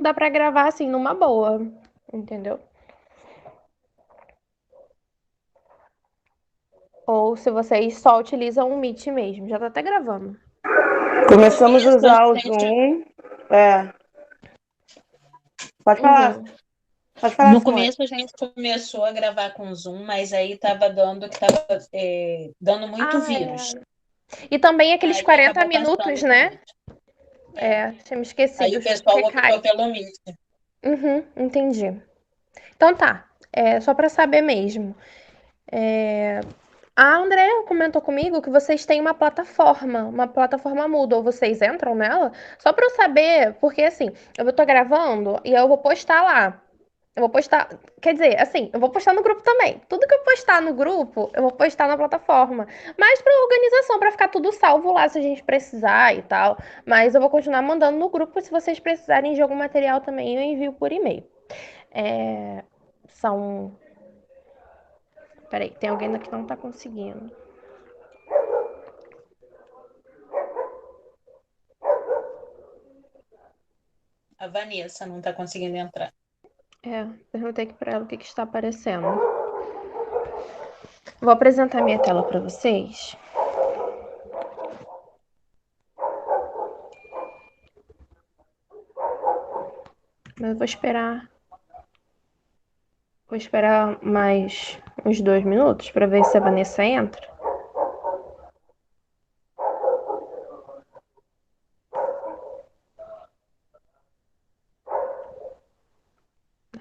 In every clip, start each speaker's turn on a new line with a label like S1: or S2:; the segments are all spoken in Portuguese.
S1: dá pra gravar assim numa boa, entendeu? Ou se vocês só utilizam o Meet mesmo, já tá até gravando.
S2: No
S3: Começamos a
S2: começo, a
S3: usar o
S2: gente,
S3: Zoom. É, pode falar.
S1: Uhum.
S3: Pode falar,
S2: no
S3: Simone.
S2: começo a gente começou a gravar com Zoom, mas aí estava dando muito
S1: Ah,
S2: vírus.
S1: é. E também aqueles
S2: Aí
S1: 40
S2: acabou
S1: minutos,
S2: passando para o
S1: né?
S2: Meet. É.
S1: É, tinha me
S2: Aí
S1: esquecido
S2: o
S1: que
S2: pessoal optou
S1: cai.
S2: pelo Meet.
S1: Uhum, entendi. Então tá, só pra saber mesmo. A Andrea comentou comigo que vocês têm uma plataforma Moodle. Vocês entram nela? Só pra eu saber, porque assim, eu tô gravando e eu vou postar lá. Eu vou postar, quer dizer, assim, eu vou postar no grupo também. Tudo que eu postar no grupo, eu vou postar na plataforma. Mas pra organização, pra ficar tudo salvo lá se a gente precisar e tal. Mas eu vou continuar mandando no grupo. Se vocês precisarem de algum material também, eu envio por e-mail. É, são. Peraí, tem alguém aqui que não tá conseguindo.
S2: A Vanessa não está conseguindo entrar.
S1: Perguntei aqui pra ela o que está aparecendo. Vou apresentar minha tela pra vocês. Mas eu vou esperar. Vou esperar mais uns 2 minutos pra ver se a Vanessa entra.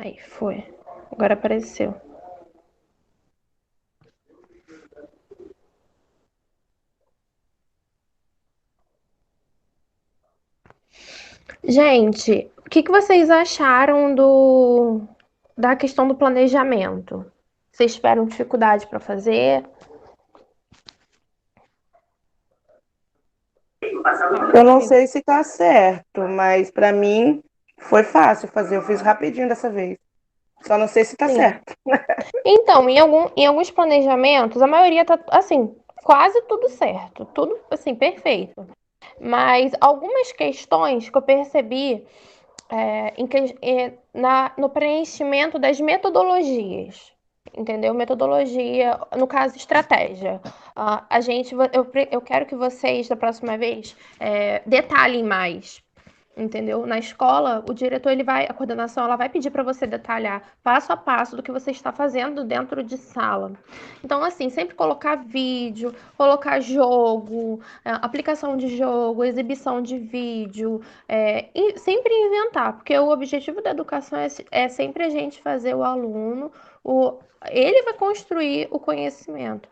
S1: Aí, foi. Agora apareceu. Gente, o que vocês acharam da questão do planejamento? Vocês tiveram dificuldade para fazer? Fala
S3: Eu não
S1: comigo.
S3: sei se tá certo, mas para mim foi fácil fazer. Eu fiz rapidinho dessa vez. Só não sei se tá
S1: Sim.
S3: certo.
S1: Então, em alguns planejamentos, a maioria tá, assim, quase tudo certo. Tudo, assim, perfeito. Mas algumas questões que eu percebi no preenchimento das metodologias, entendeu? Metodologia, no caso, estratégia. Eu quero que vocês, da próxima vez, detalhem mais. Entendeu? Na escola, a coordenação, ela vai pedir para você detalhar passo a passo do que você está fazendo dentro de sala. Então, assim, sempre colocar vídeo, colocar jogo, aplicação de jogo, exibição de vídeo, e sempre inventar, porque o objetivo da educação é sempre a gente fazer o aluno, ele vai construir o conhecimento.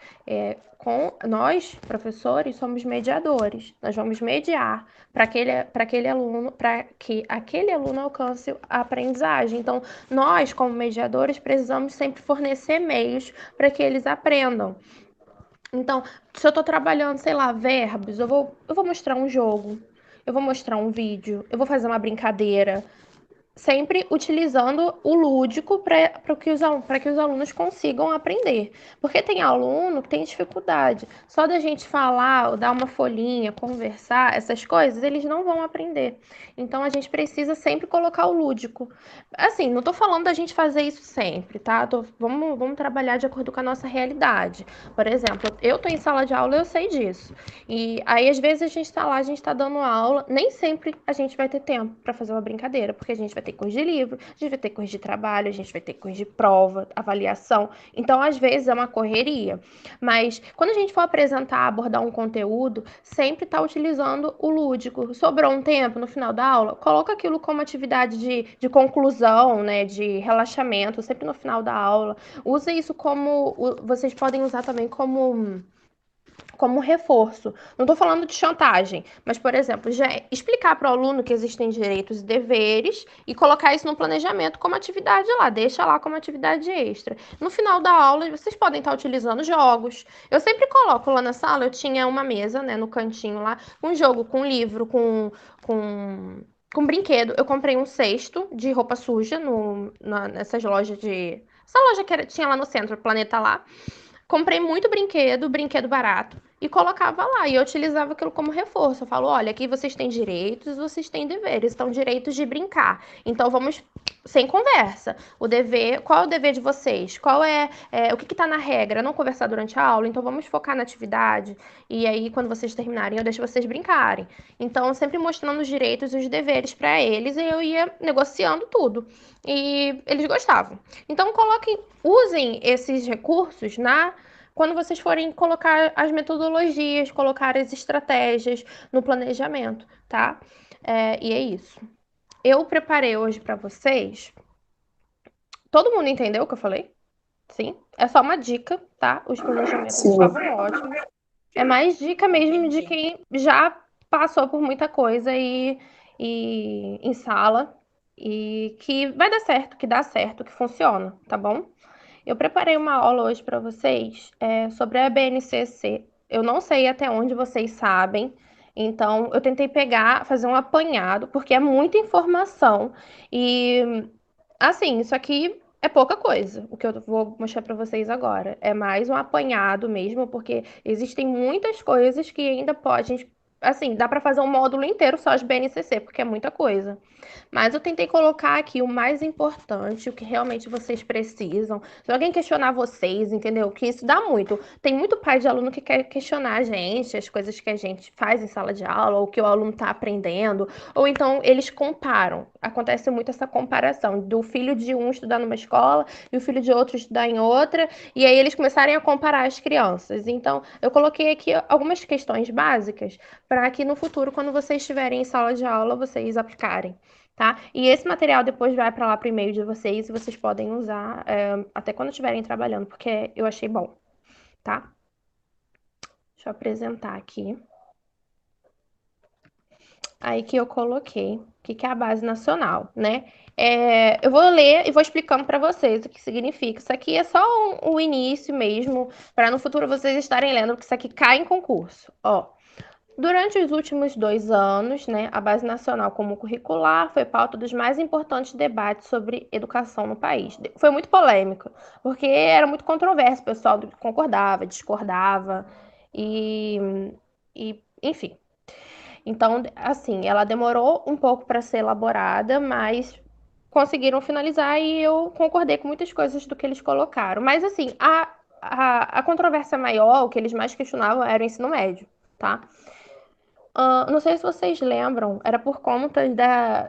S1: Com nós, professores, somos mediadores. Nós vamos mediar para aquele aluno, para que aquele aluno alcance a aprendizagem. Então, nós, como mediadores, precisamos sempre fornecer meios para que eles aprendam. Então, se eu estou trabalhando, sei lá, verbos, eu vou mostrar um jogo, eu vou mostrar um vídeo, eu vou fazer uma brincadeira, sempre utilizando o lúdico para que os alunos consigam aprender. Porque tem aluno que tem dificuldade. Só da gente falar, dar uma folhinha, conversar, essas coisas, eles não vão aprender. Então a gente precisa sempre colocar o lúdico. Assim, não estou falando da gente fazer isso sempre, tá? Vamos trabalhar de acordo com a nossa realidade. Por exemplo, eu estou em sala de aula, eu sei disso. E aí, às vezes, a gente está lá, a gente está dando aula, nem sempre a gente vai ter tempo para fazer uma brincadeira, porque a gente vai ter coisa de livro, a gente vai ter coisa de trabalho, a gente vai ter coisa de prova, avaliação. Então, às vezes, é uma correria. Mas quando a gente for apresentar, abordar um conteúdo, sempre está utilizando o lúdico. Sobrou um tempo no final da aula, coloca aquilo como atividade de conclusão, né, de relaxamento, sempre no final da aula. Use isso como. Vocês podem usar também como reforço. Não estou falando de chantagem, mas, por exemplo, já explicar para o aluno que existem direitos e deveres e colocar isso no planejamento como atividade lá, deixa lá como atividade extra. No final da aula, vocês podem estar utilizando jogos. Eu sempre coloco lá na sala, eu tinha uma mesa, né, no cantinho lá, um jogo com livro, com brinquedo. Eu comprei um cesto de roupa suja nessas lojas de. Essa loja tinha lá no centro, Planeta Lá. comprei muito brinquedo barato, e colocava lá, e eu utilizava aquilo como reforço. Eu falo, olha, aqui vocês têm direitos, vocês têm deveres, então direitos de brincar. Então vamos sem conversa. O dever, qual é o dever de vocês? Qual o que está na regra? Não conversar durante a aula, então vamos focar na atividade. E aí, quando vocês terminarem, eu deixo vocês brincarem. Então, sempre mostrando os direitos e os deveres para eles, e eu ia negociando tudo. E eles gostavam. Então, usem esses recursos quando vocês forem colocar as metodologias, colocar as estratégias no planejamento, tá? E é isso. Eu preparei hoje para vocês. Todo mundo entendeu o que eu falei? Sim? É só uma dica, tá? Os planejamentos
S3: Sim.
S1: estavam ótimos. É mais dica mesmo de quem já passou por muita coisa e em sala e que vai dar certo, que dá certo, que funciona, tá bom? Eu preparei uma aula hoje para vocês sobre a BNCC. Eu não sei até onde vocês sabem, então eu tentei fazer um apanhado, porque é muita informação e assim, isso aqui é pouca coisa, o que eu vou mostrar para vocês agora. É mais um apanhado mesmo, porque existem muitas coisas que ainda pode, assim, dá para fazer um módulo inteiro só de BNCC, porque é muita coisa. Mas eu tentei colocar aqui o mais importante, o que realmente vocês precisam. Se alguém questionar vocês, entendeu? Que isso dá muito. Tem muito pai de aluno que quer questionar a gente, as coisas que a gente faz em sala de aula, ou que o aluno está aprendendo, ou então eles comparam. Acontece muito essa comparação do filho de um estudar numa escola e o filho de outro estudar em outra, e aí eles começarem a comparar as crianças. Então, eu coloquei aqui algumas questões básicas para que no futuro, quando vocês estiverem em sala de aula, vocês aplicarem. Tá? E esse material depois vai para lá para o e-mail de vocês e vocês podem usar até quando estiverem trabalhando, porque eu achei bom, tá? Deixa eu apresentar aqui. Aí que eu coloquei, o que é a base nacional, né? Eu vou ler e vou explicando para vocês o que significa. Isso aqui é só o início mesmo, para no futuro vocês estarem lendo, porque isso aqui cai em concurso. Ó, durante os últimos 2 anos, né, a Base Nacional Comum Curricular foi pauta dos mais importantes debates sobre educação no país. Foi muito polêmica, porque era muito controverso, o pessoal concordava, discordava, enfim. Então, assim, ela demorou um pouco para ser elaborada, mas conseguiram finalizar e eu concordei com muitas coisas do que eles colocaram. Mas, assim, a controvérsia maior, o que eles mais questionavam era o ensino médio, tá? Não sei se vocês lembram, era por conta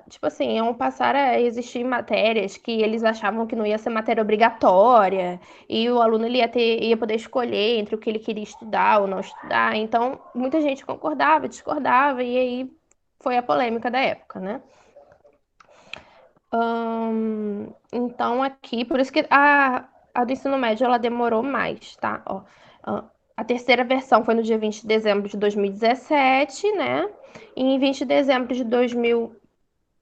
S1: tipo assim, iam passar a existir matérias que eles achavam que não ia ser matéria obrigatória, e o aluno ele ia poder escolher entre o que ele queria estudar ou não estudar. Então, muita gente concordava, discordava, e aí foi a polêmica da época, né? Então, aqui, por isso que a do ensino médio ela demorou mais, tá? Ó, a terceira versão foi no dia 20 de dezembro de 2017, né? E em 20 de dezembro de 2000.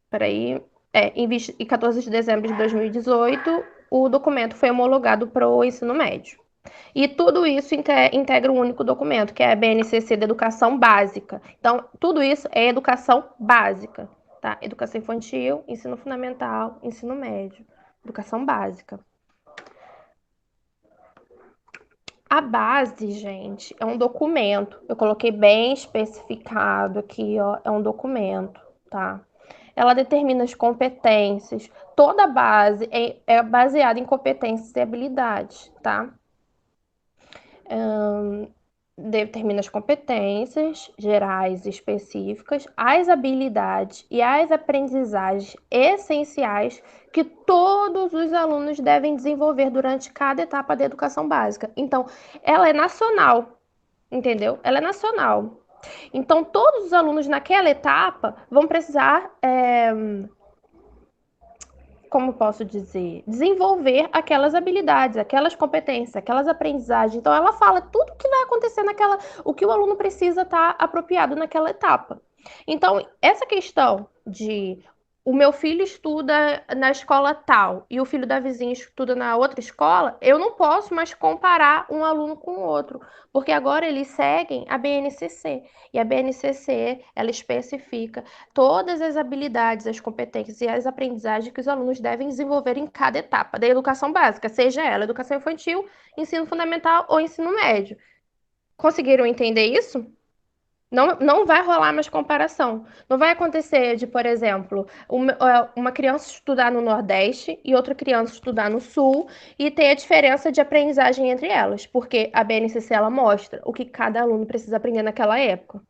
S1: Peraí. Em 14 de dezembro de 2018, o documento foi homologado para o ensino médio. E tudo isso integra um único documento, que é a BNCC da Educação Básica. Então, tudo isso é educação básica, tá? Educação infantil, ensino fundamental, ensino médio. Educação básica. A base, gente, é um documento. Eu coloquei bem especificado aqui, ó. É um documento, tá? Ela determina as competências. Toda a base é baseada em competências e habilidades, tá? Determina as competências gerais e específicas, as habilidades e as aprendizagens essenciais que todos os alunos devem desenvolver durante cada etapa da educação básica. Então, ela é nacional, entendeu? Ela é nacional. Então, todos os alunos naquela etapa vão precisar como posso dizer, desenvolver aquelas habilidades, aquelas competências, aquelas aprendizagens. Então, ela fala tudo o que vai acontecer o que o aluno precisa estar apropriado naquela etapa. Então, essa questão de o meu filho estuda na escola tal e o filho da vizinha estuda na outra escola, eu não posso mais comparar um aluno com o outro, porque agora eles seguem a BNCC. E a BNCC, ela especifica todas as habilidades, as competências e as aprendizagens que os alunos devem desenvolver em cada etapa da educação básica, seja ela educação infantil, ensino fundamental ou ensino médio. Conseguiram entender isso? Não vai rolar mais comparação. Não vai acontecer de, por exemplo, uma criança estudar no Nordeste e outra criança estudar no Sul e ter a diferença de aprendizagem entre elas, porque a BNCC ela mostra o que cada aluno precisa aprender naquela época.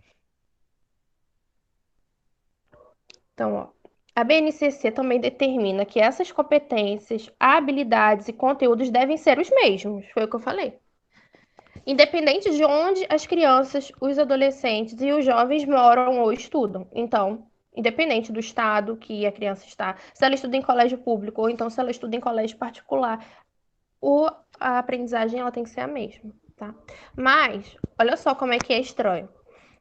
S1: Então, ó, a BNCC também determina que essas competências, habilidades e conteúdos devem ser os mesmos. Foi o que eu falei. Independente de onde as crianças, os adolescentes e os jovens moram ou estudam. Então, independente do estado que a criança está, se ela estuda em colégio público ou então se ela estuda em colégio particular, a aprendizagem ela tem que ser a mesma, tá? Mas, olha só como é que é estranho.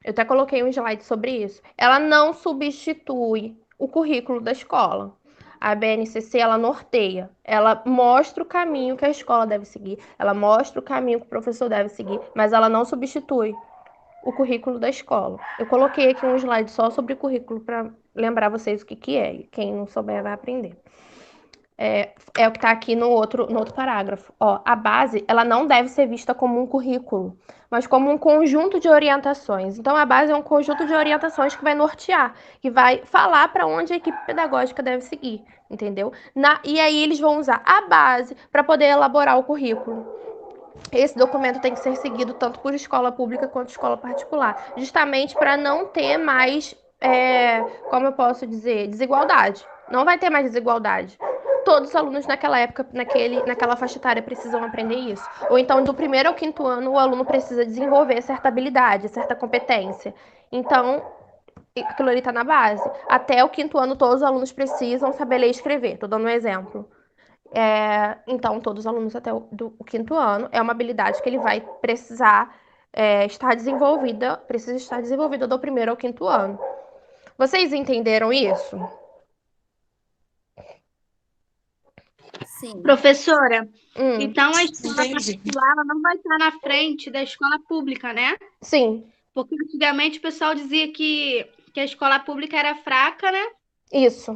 S1: Eu até coloquei um slide sobre isso. Ela não substitui o currículo da escola. A BNCC, ela norteia, ela mostra o caminho que a escola deve seguir, ela mostra o caminho que o professor deve seguir, mas ela não substitui o currículo da escola. Eu coloquei aqui um slide só sobre currículo para lembrar vocês o que é, e quem não souber vai aprender. É o que está aqui no outro parágrafo. Ó, a base, ela não deve ser vista como um currículo, mas como um conjunto de orientações. Então, a base é um conjunto de orientações que vai nortear, que vai falar para onde a equipe pedagógica deve seguir, entendeu? E aí eles vão usar a base para poder elaborar o currículo. Esse documento tem que ser seguido tanto por escola pública quanto escola particular, justamente para não ter mais, como eu posso dizer, desigualdade. Não vai ter mais desigualdade. Todos os alunos naquela época, naquela faixa etária, precisam aprender isso. Ou então, do primeiro ao quinto ano, o aluno precisa desenvolver certa habilidade, certa competência. Então, aquilo ali está na base. Até o quinto ano, todos os alunos precisam saber ler e escrever. Estou dando um exemplo. Então, todos os alunos até o quinto ano, é uma habilidade que ele vai precisar precisa estar desenvolvida do primeiro ao quinto ano. Vocês entenderam isso?
S4: Sim.
S5: Professora,
S1: Hum,
S5: então a escola
S3: Entendi.
S5: particular ela não vai estar na frente da escola pública, né?
S1: sim,
S5: Porque antigamente o pessoal dizia que a escola pública era fraca, né?
S1: isso.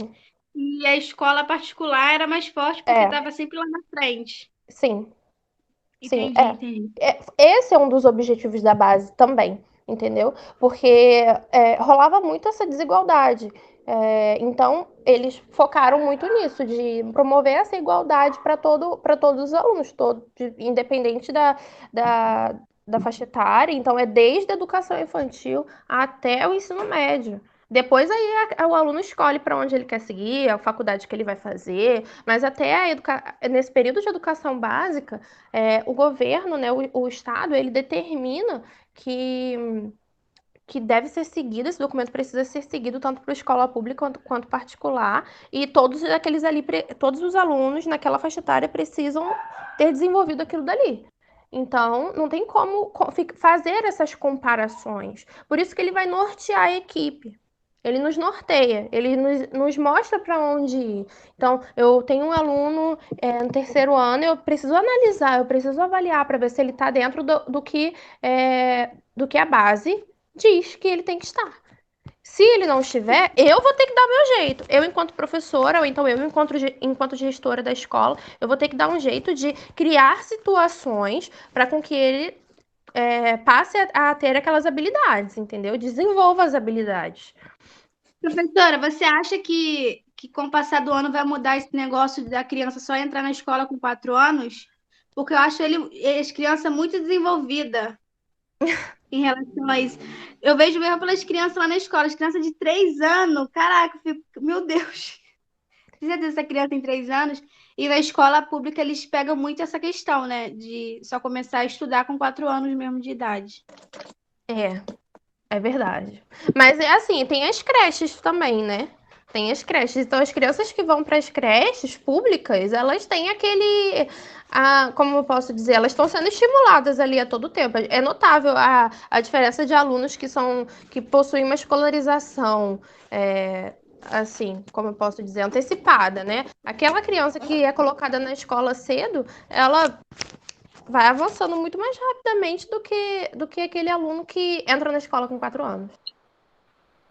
S5: E a escola particular era mais forte porque estava sempre lá na frente.
S1: Sim. Sim,
S5: Entendi.
S1: esse é um dos objetivos da base também, entendeu? Porque rolava muito essa desigualdade. Então, eles focaram muito nisso, de promover essa igualdade para todos os alunos, independente da faixa etária. Então, é desde a educação infantil até o ensino médio. Depois aí o aluno escolhe para onde ele quer seguir, a faculdade que ele vai fazer, mas até nesse período de educação básica, o governo, né, o Estado, ele determina que deve ser seguido, esse documento precisa ser seguido tanto para a escola pública quanto particular, e todos os alunos naquela faixa etária precisam ter desenvolvido aquilo dali. Então, não tem como fazer essas comparações. Por isso que ele vai nortear a equipe. Ele nos norteia, ele nos mostra para onde ir. Então, eu tenho um aluno no terceiro ano, eu preciso analisar, eu preciso avaliar para ver se ele está dentro do que a base diz que ele tem que estar. Se ele não estiver, eu vou ter que dar o meu jeito. Eu, enquanto professora, ou então eu, enquanto gestora da escola, eu vou ter que dar um jeito de criar situações para com que ele passe a ter aquelas habilidades, entendeu? Desenvolva as habilidades.
S5: Professora, você acha que com o passar do ano vai mudar esse negócio da criança só entrar na escola com 4 anos? Porque eu acho as crianças muito desenvolvidas em relação a isso. Eu vejo mesmo pelas crianças lá na escola, as crianças de 3 anos, caraca, eu fico, meu Deus. Precisa dessa criança tem 3 anos. E na escola pública eles pegam muito essa questão, né? De só começar a estudar com 4 anos mesmo de idade.
S1: É verdade. Mas é assim, tem as creches também, né? Tem as creches. Então, as crianças que vão para as creches públicas, elas têm como eu posso dizer, elas estão sendo estimuladas ali a todo tempo. É notável a diferença de alunos que possuem uma escolarização assim, como eu posso dizer, antecipada, né? Aquela criança que é colocada na escola cedo, ela vai avançando muito mais rapidamente do que aquele aluno que entra na escola com 4 anos.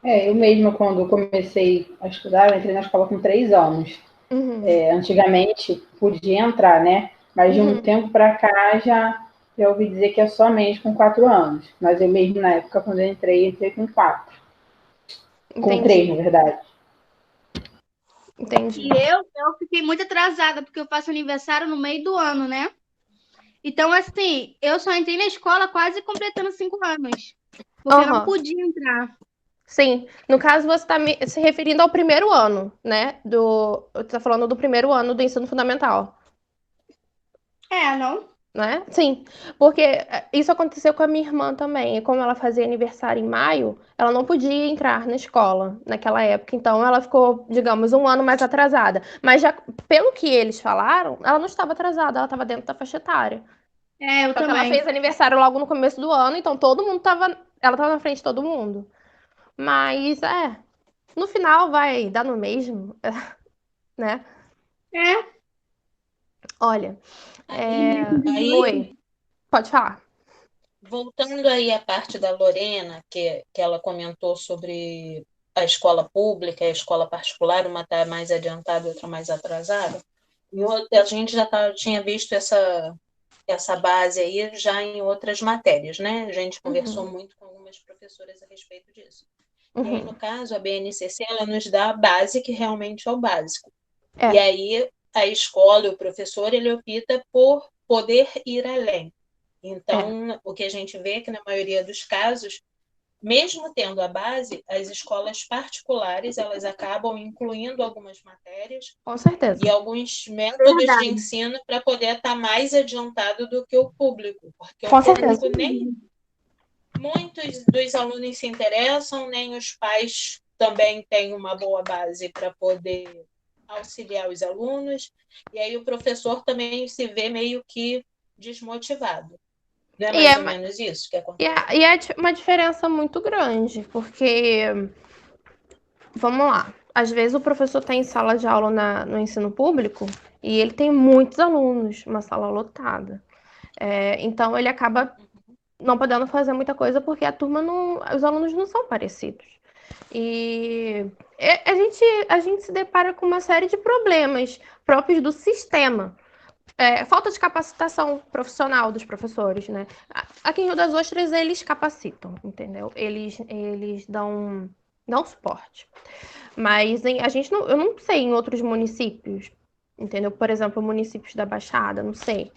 S6: Eu mesma, quando comecei a estudar, eu entrei na escola com 3 anos.
S1: Uhum.
S6: Antigamente podia entrar, né? Mas de um tempo para cá já ouvi dizer que é somente com 4 anos. Mas eu mesmo, na época, quando eu entrei com 4. Com 3, na verdade.
S1: Entendi.
S5: E eu fiquei muito atrasada, porque eu faço aniversário no meio do ano, né? Então, assim, eu só entrei na escola quase completando 5 anos. Porque eu não podia entrar.
S1: Sim, no caso você está se referindo ao primeiro ano, né? Você está falando do primeiro ano do ensino fundamental.
S5: Não?
S1: Né? Sim, porque isso aconteceu com a minha irmã também. E como ela fazia aniversário em maio, ela não podia entrar na escola naquela época. Então ela ficou, digamos, um ano mais atrasada. Mas já pelo que eles falaram, ela não estava atrasada, ela estava dentro da faixa etária.
S5: Eu
S1: Só que
S5: também.
S1: ela fez aniversário logo no começo do ano, então todo mundo ela estava na frente de todo mundo. Mas no final vai dar no mesmo, né? Olha, oi, pode falar.
S2: Voltando aí à parte da Lorena, que ela comentou sobre a escola pública e a escola particular, uma está mais adiantada e outra mais atrasada. A gente já tinha visto essa base aí já em outras matérias, né? A gente conversou muito com algumas professoras a respeito disso. E aí, no caso, a BNCC, ela nos dá a base, que realmente é o básico. E aí, a escola e o professor, ele opta por poder ir além. Então, o que a gente vê é que, na maioria dos casos, mesmo tendo a base, as escolas particulares, elas acabam incluindo algumas matérias.
S1: Com certeza.
S2: E alguns métodos de ensino para poder estar mais adiantado do que o público. Porque o público nem muitos dos alunos se interessam, nem os pais também têm uma boa base para poder auxiliar os alunos. E aí o professor também se vê meio que desmotivado. Não é mais ou menos isso que acontece?
S1: E é uma diferença muito grande, porque, vamos lá, às vezes o professor está em sala de aula no ensino público e ele tem muitos alunos, uma sala lotada. Então ele acaba não podendo fazer muita coisa porque os alunos não são parecidos. E a gente se depara com uma série de problemas próprios do sistema. Falta de capacitação profissional dos professores, né? Aqui em Rio das Ostras, eles capacitam, entendeu? Eles dão suporte. Mas eu não sei em outros municípios, entendeu? Por exemplo, municípios da Baixada, não sei.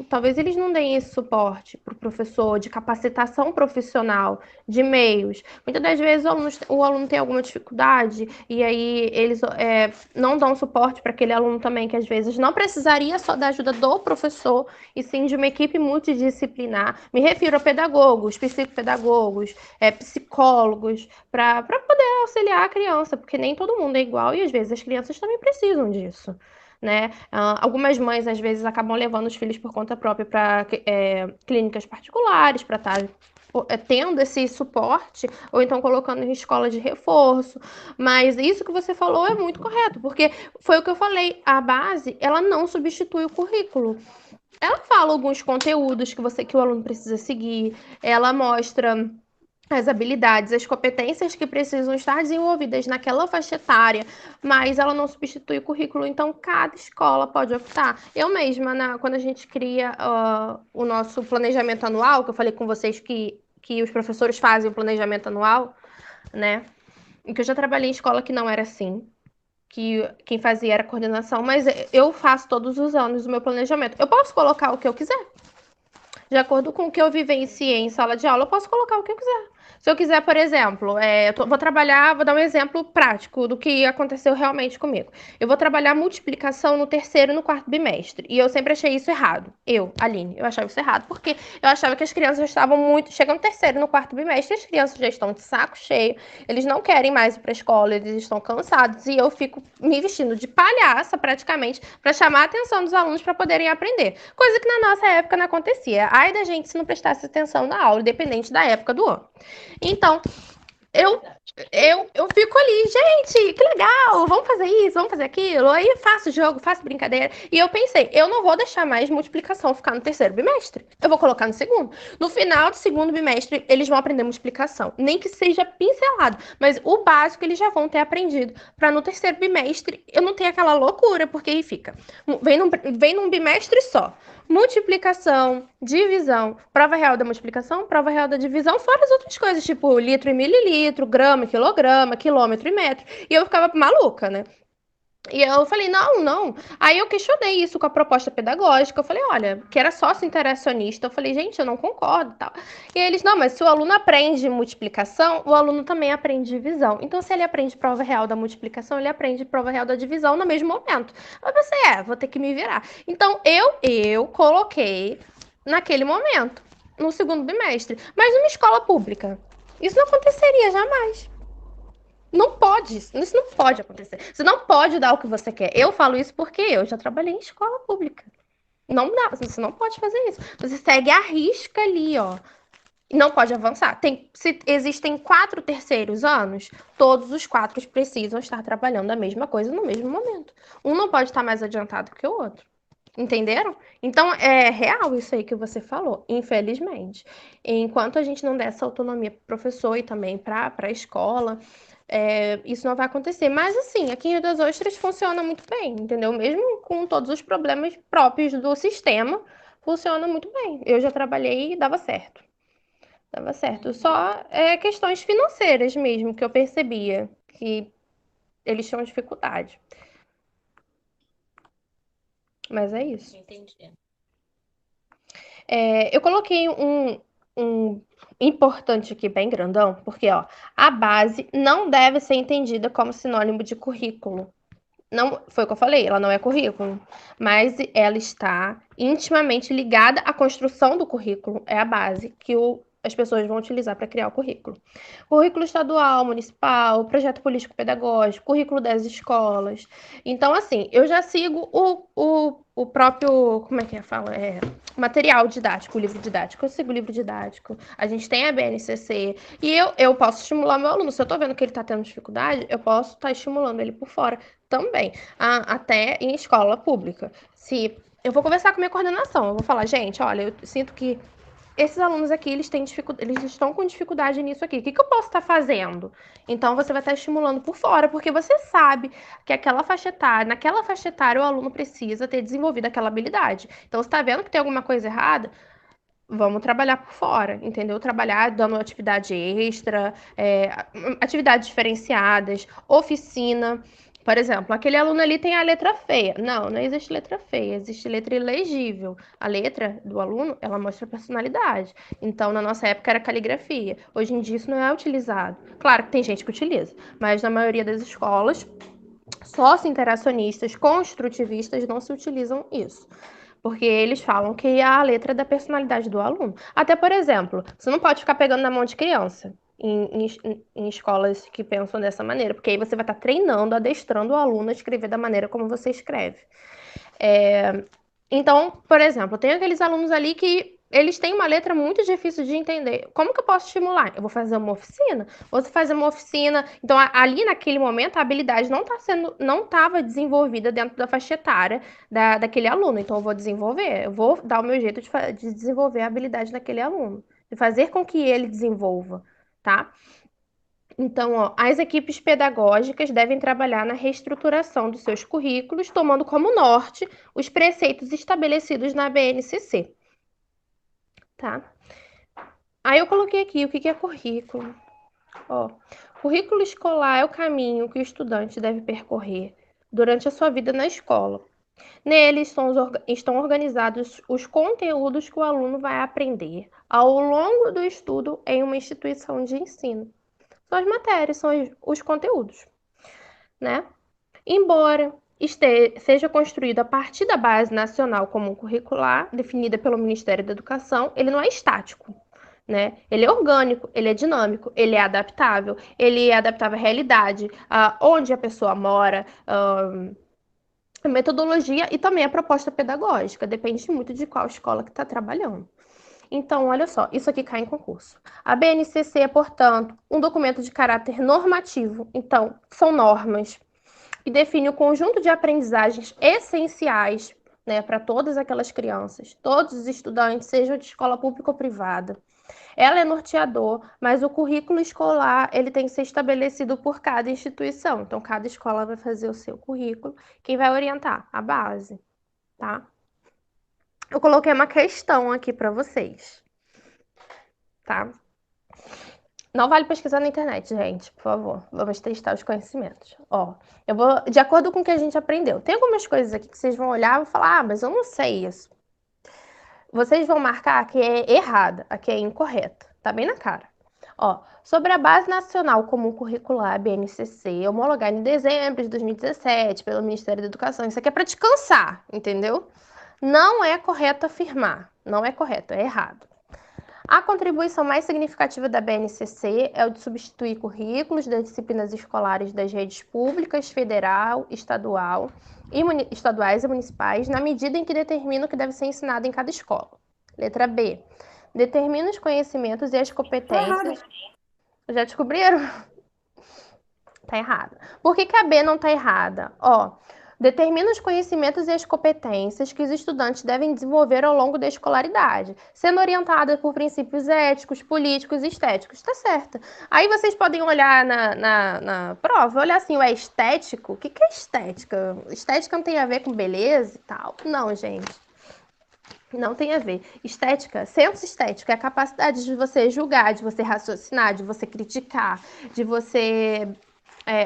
S1: Talvez eles não deem esse suporte para o professor de capacitação profissional, de meios. Muitas das vezes o aluno tem alguma dificuldade e aí eles não dão suporte para aquele aluno também, que às vezes não precisaria só da ajuda do professor, e sim de uma equipe multidisciplinar. Me refiro a pedagogos, psicopedagogos, psicólogos, para poder auxiliar a criança, porque nem todo mundo é igual e às vezes as crianças também precisam disso. Né? Algumas mães, às vezes, acabam levando os filhos por conta própria para clínicas particulares, para estar tendo esse suporte, ou então colocando em escola de reforço. Mas isso que você falou é muito correto, porque foi o que eu falei, a base, ela não substitui o currículo. Ela fala alguns conteúdos que o aluno precisa seguir, ela mostra as habilidades, as competências que precisam estar desenvolvidas naquela faixa etária, mas ela não substitui o currículo, então cada escola pode optar. Eu mesma, quando a gente cria o nosso planejamento anual, que eu falei com vocês que os professores fazem o planejamento anual, né? E que eu já trabalhei em escola que não era assim, que quem fazia era a coordenação, mas eu faço todos os anos o meu planejamento. Eu posso colocar o que eu quiser. De acordo com o que eu vivenciei em sala de aula, eu posso colocar o que eu quiser. Se eu quiser, por exemplo, vou dar um exemplo prático do que aconteceu realmente comigo. Eu vou trabalhar multiplicação no terceiro e no quarto bimestre. E eu sempre achei isso errado. Aline, eu achava isso errado, porque eu achava que as crianças já estavam chegando no terceiro e no quarto bimestre, as crianças já estão de saco cheio, eles não querem mais ir para a escola, eles estão cansados, e eu fico me vestindo de palhaça, praticamente, para chamar a atenção dos alunos para poderem aprender. Coisa que na nossa época não acontecia. Ai da gente se não prestasse atenção na aula, independente da época do ano. Então, eu fico ali, gente, que legal, vamos fazer isso, vamos fazer aquilo. Aí eu faço jogo, faço brincadeira. E eu pensei, eu não vou deixar mais multiplicação ficar no terceiro bimestre. Eu vou colocar no segundo. No final do segundo bimestre, eles vão aprender multiplicação. Nem que seja pincelado, mas o básico eles já vão ter aprendido. Para no terceiro bimestre eu não ter aquela loucura, porque aí fica. Vem num bimestre só. Multiplicação, divisão, prova real da multiplicação, prova real da divisão, fora as outras coisas, tipo litro e mililitro, grama, quilograma, quilômetro e metro. E eu ficava maluca, né? E eu falei, não. Aí eu questionei isso com a proposta pedagógica. Eu falei, olha, que era sócio interacionista. Eu falei, gente, eu não concordo e tal. E eles, não, mas se o aluno aprende multiplicação, o aluno também aprende divisão. Então, se ele aprende prova real da multiplicação, ele aprende prova real da divisão no mesmo momento. Eu pensei, vou ter que me virar. Então, eu coloquei naquele momento, no segundo bimestre. Mas numa escola pública, isso não aconteceria jamais. Não pode, isso não pode acontecer. Você não pode dar o que você quer. Eu falo isso porque eu já trabalhei em escola pública. Não dá, você não pode fazer isso. Você segue a risca ali, ó. Não pode avançar. Se existem 4 terceiros anos, todos os 4 precisam estar trabalhando a mesma coisa no mesmo momento. Um não pode estar mais adiantado que o outro. Entenderam? Então, é real isso aí que você falou, infelizmente. Enquanto a gente não der essa autonomia para o professor e também para a escola, isso não vai acontecer. Mas, assim, aqui em Rio das Ostras funciona muito bem, entendeu? Mesmo com todos os problemas próprios do sistema, funciona muito bem. Eu já trabalhei e dava certo. Dava certo. Só questões financeiras mesmo que eu percebia que eles tinham dificuldade. Mas é isso.
S2: Entendi.
S1: Eu coloquei um importante aqui, bem grandão, porque ó, a base não deve ser entendida como sinônimo de currículo. Não, foi o que eu falei, ela não é currículo, mas ela está intimamente ligada à construção do currículo, é a base que as pessoas vão utilizar para criar o currículo. Currículo estadual, municipal, projeto político-pedagógico, currículo das escolas. Então, assim, eu já sigo o próprio, como é que fala? Material didático, o livro didático. Eu sigo o livro didático. A gente tem a BNCC. E eu posso estimular meu aluno. Se eu tô vendo que ele tá tendo dificuldade, eu posso estar estimulando ele por fora também. Até em escola pública. Se eu vou conversar com minha coordenação, eu vou falar, gente, olha, eu sinto que esses alunos aqui, eles estão com dificuldade nisso aqui. O que eu posso estar fazendo? Então, você vai estar estimulando por fora, porque você sabe que naquela faixa etária, o aluno precisa ter desenvolvido aquela habilidade. Então, você está vendo que tem alguma coisa errada? Vamos trabalhar por fora, entendeu? Trabalhar dando atividade extra, atividades diferenciadas, oficina. Por exemplo, aquele aluno ali tem a letra feia. Não existe letra feia, existe letra ilegível. A letra do aluno, ela mostra a personalidade. Então, na nossa época era caligrafia. Hoje em dia isso não é utilizado. Claro que tem gente que utiliza, mas na maioria das escolas, sócio-interacionistas, construtivistas não se utilizam isso. Porque eles falam que é a letra da personalidade do aluno. Até, por exemplo, você não pode ficar pegando na mão de criança em escolas que pensam dessa maneira, porque aí você vai estar treinando, adestrando o aluno a escrever da maneira como você escreve. Então, por exemplo, tem aqueles alunos ali que eles têm uma letra muito difícil de entender. Como que eu posso estimular? Eu vou fazer uma oficina? Vou fazer uma oficina. Então, ali naquele momento, a habilidade não estava desenvolvida dentro da faixa etária daquele aluno. Então, eu vou dar o meu jeito de desenvolver a habilidade daquele aluno, de fazer com que ele desenvolva, tá? Então, ó, as equipes pedagógicas devem trabalhar na reestruturação dos seus currículos, tomando como norte os preceitos estabelecidos na BNCC. Tá? Aí eu coloquei aqui o que é currículo. Ó, currículo escolar é o caminho que o estudante deve percorrer durante a sua vida na escola. Nele estão organizados os conteúdos que o aluno vai aprender ao longo do estudo em uma instituição de ensino. São as matérias, são os conteúdos, né? Embora seja construído a partir da Base Nacional Comum Curricular, definida pelo Ministério da Educação, ele não é estático, né? Ele é orgânico, ele é dinâmico, ele é adaptável à realidade, onde a pessoa mora, a metodologia e também a proposta pedagógica, depende muito de qual escola que está trabalhando. Então, olha só, isso aqui cai em concurso. A BNCC é, portanto, um documento de caráter normativo. Então, são normas que define o conjunto de aprendizagens essenciais, né, para todas aquelas crianças, todos os estudantes, sejam de escola pública ou privada. Ela é norteador, mas o currículo escolar ele tem que ser estabelecido por cada instituição. Então, cada escola vai fazer o seu currículo. Quem vai orientar? A base, tá? Eu coloquei uma questão aqui para vocês, tá? Não vale pesquisar na internet, gente, por favor. Vamos testar os conhecimentos. Ó, eu vou de acordo com o que a gente aprendeu. Tem algumas coisas aqui que vocês vão olhar e vão falar, ah, mas eu não sei isso. Vocês vão marcar que é errada, aqui é incorreta. Tá bem na cara. Ó, sobre a Base Nacional Comum Curricular, BNCC, homologada em dezembro de 2017 pelo Ministério da Educação. Isso aqui é para descansar, entendeu? Não é correto afirmar. Não é correto, é errado. A contribuição mais significativa da BNCC é o de substituir currículos das disciplinas escolares das redes públicas, federal, estaduais e municipais, na medida em que determina o que deve ser ensinado em cada escola. Letra B. Determina os conhecimentos e as competências. Já descobriram? Tá errada. Por que a B não tá errada? Ó, determina os conhecimentos e as competências que os estudantes devem desenvolver ao longo da escolaridade, sendo orientada por princípios éticos, políticos e estéticos. Tá certo. Aí vocês podem olhar na prova, olhar assim, é estético? O que é estética? Estética não tem a ver com beleza e tal? Não, gente. Não tem a ver. Estética, senso estético é a capacidade de você julgar, de você raciocinar, de você criticar, de você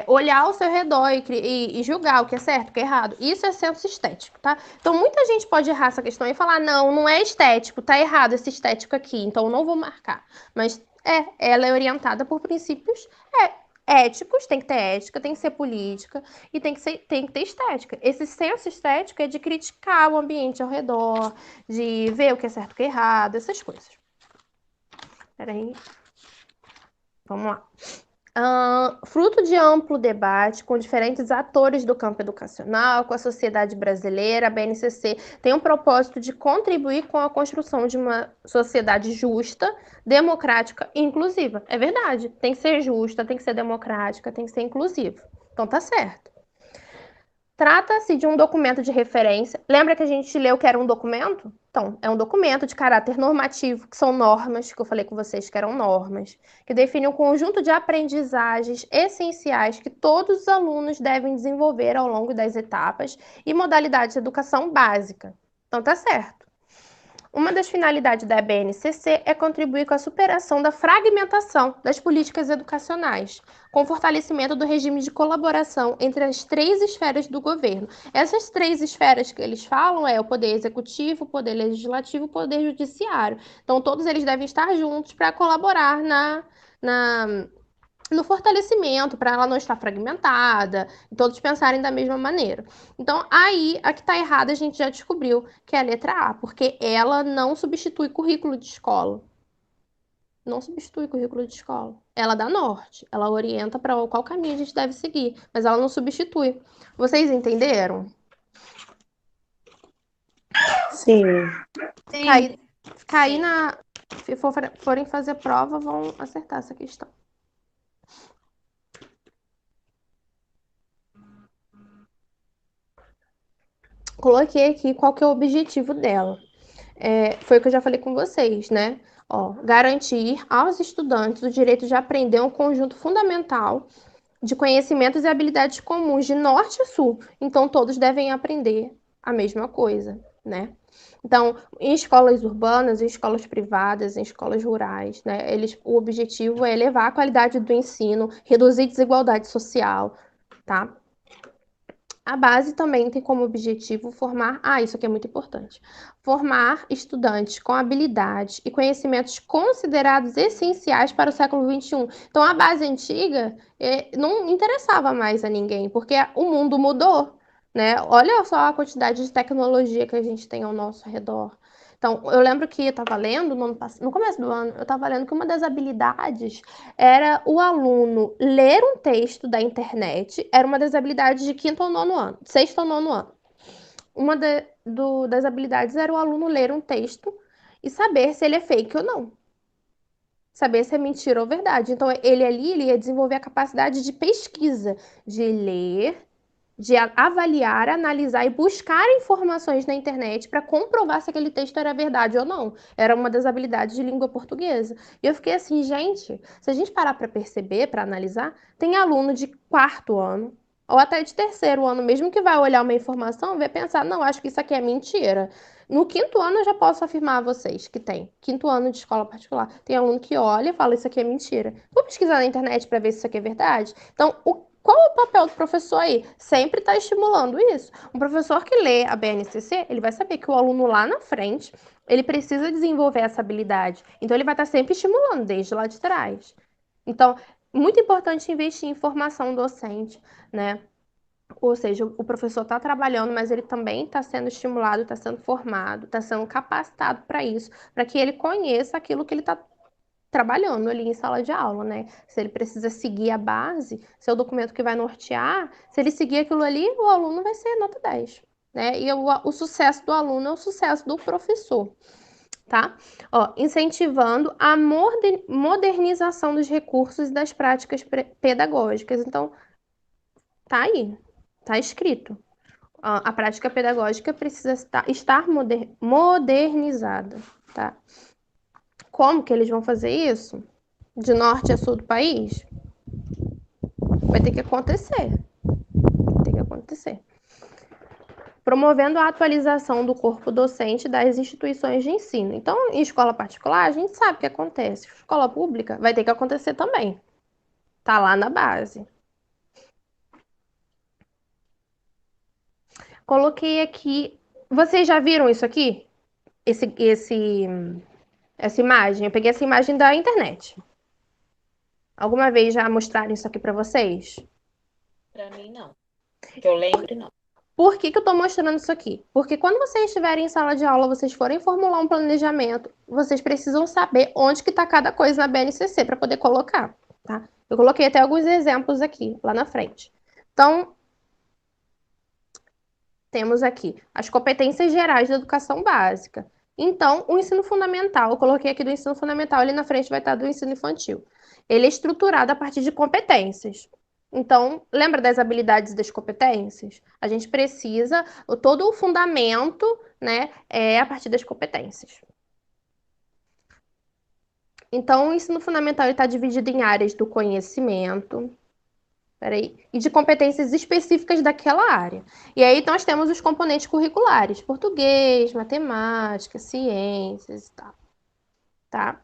S1: olhar ao seu redor e julgar o que é certo, o que é errado. Isso é senso estético, tá? Então, muita gente pode errar essa questão e falar, não é estético, tá errado esse estético aqui, então eu não vou marcar. Mas, ela é orientada por princípios éticos, tem que ter ética, tem que ser política e tem que ter estética. Esse senso estético é de criticar o ambiente ao redor, de ver o que é certo, o que é errado, essas coisas. Peraí. Vamos lá. Fruto de amplo debate com diferentes atores do campo educacional, com a sociedade brasileira, a BNCC tem um propósito de contribuir com a construção de uma sociedade justa, democrática e inclusiva. É verdade, tem que ser justa, tem que ser democrática, tem que ser inclusiva. Então tá certo. Trata-se de um documento de referência. Lembra que a gente leu que era um documento? Então, é um documento de caráter normativo, que são normas, que eu falei com vocês que eram normas, que definem um conjunto de aprendizagens essenciais que todos os alunos devem desenvolver ao longo das etapas e modalidades de educação básica. Então, tá certo. Uma das finalidades da BNCC é contribuir com a superação da fragmentação das políticas educacionais, com o fortalecimento do regime de colaboração entre as 3 esferas do governo. Essas 3 esferas que eles falam é o poder executivo, o poder legislativo e o poder judiciário. Então, todos eles devem estar juntos para colaborar no fortalecimento, para ela não estar fragmentada, e todos pensarem da mesma maneira. Então, aí, a que está errada, a gente já descobriu, que é a letra A, porque ela não substitui currículo de escola. Não substitui currículo de escola. Ela dá norte, ela orienta para qual caminho a gente deve seguir, mas ela não substitui. Vocês entenderam?
S3: Sim.
S1: Se forem fazer prova, vão acertar essa questão. Coloquei aqui qual que é o objetivo dela. Foi o que eu já falei com vocês, né? Garantir aos estudantes o direito de aprender um conjunto fundamental de conhecimentos e habilidades comuns de norte a sul. Então, todos devem aprender a mesma coisa, né? Então, em escolas urbanas, em escolas privadas, em escolas rurais, né? O objetivo é elevar a qualidade do ensino, reduzir desigualdade social, tá? A base também tem como objetivo formar, isso aqui é muito importante, formar estudantes com habilidades e conhecimentos considerados essenciais para o século XXI. Então, a base antiga não interessava mais a ninguém, porque o mundo mudou, né? Olha só a quantidade de tecnologia que a gente tem ao nosso redor. Então, eu lembro que eu estava lendo, no começo do ano, eu estava lendo que uma das habilidades era o aluno ler um texto da internet, era uma das habilidades de 5º ou 9º ano, 6º ou 9º ano. Uma das habilidades era o aluno ler um texto e saber se ele é fake ou não. Saber se é mentira ou verdade. Então, ele ali, ele ia desenvolver a capacidade de pesquisa, de ler, de avaliar, analisar e buscar informações na internet para comprovar se aquele texto era verdade ou não. Era uma das habilidades de língua portuguesa. E eu fiquei assim, gente, se a gente parar para perceber, para analisar, tem aluno de 4º ano, ou até de 3º ano, mesmo que vai olhar uma informação, vai pensar, não, acho que isso aqui é mentira. No 5º ano eu já posso afirmar a vocês que tem. 5º ano de escola particular. Tem aluno que olha e fala, isso aqui é mentira. Vou pesquisar na internet para ver se isso aqui é verdade? Então, qual é o papel do professor aí? Sempre está estimulando isso. Um professor que lê a BNCC, ele vai saber que o aluno lá na frente, ele precisa desenvolver essa habilidade. Então, ele vai estar sempre estimulando desde lá de trás. Então, muito importante investir em formação docente, né? Ou seja, o professor está trabalhando, mas ele também está sendo estimulado, está sendo formado, está sendo capacitado para isso, para que ele conheça aquilo que ele está trabalhando ali em sala de aula, né? Se ele precisa seguir a base, se é o documento que vai nortear, se ele seguir aquilo ali, o aluno vai ser nota 10, né? E o sucesso do aluno é o sucesso do professor, tá? Ó, incentivando a modernização dos recursos e das práticas pedagógicas. Então, tá aí, tá escrito. A prática pedagógica precisa estar modernizada, tá? Como que eles vão fazer isso? De norte a sul do país? Vai ter que acontecer. Vai ter que acontecer. Promovendo a atualização do corpo docente das instituições de ensino. Então, em escola particular, a gente sabe o que acontece. Escola pública vai ter que acontecer também. Tá lá na base. Coloquei aqui. Vocês já viram isso aqui? Essa imagem? Eu peguei essa imagem da internet. Alguma vez já mostraram isso aqui para vocês?
S2: Para mim, não. Que eu lembre, não.
S1: Por que eu estou mostrando isso aqui? Porque quando vocês estiverem em sala de aula, vocês forem formular um planejamento, vocês precisam saber onde que está cada coisa na BNCC para poder colocar, tá? Eu coloquei até alguns exemplos aqui, lá na frente. Então, temos aqui as competências gerais da educação básica. Então, o ensino fundamental, eu coloquei aqui do ensino fundamental, ali na frente vai estar do ensino infantil. Ele é estruturado a partir de competências. Então, lembra das habilidades e das competências? A gente precisa, todo o fundamento, né, é a partir das competências. Então, o ensino fundamental está dividido em áreas do conhecimento, e de competências específicas daquela área. E aí nós temos os componentes curriculares, português, matemática, ciências e tal, tá?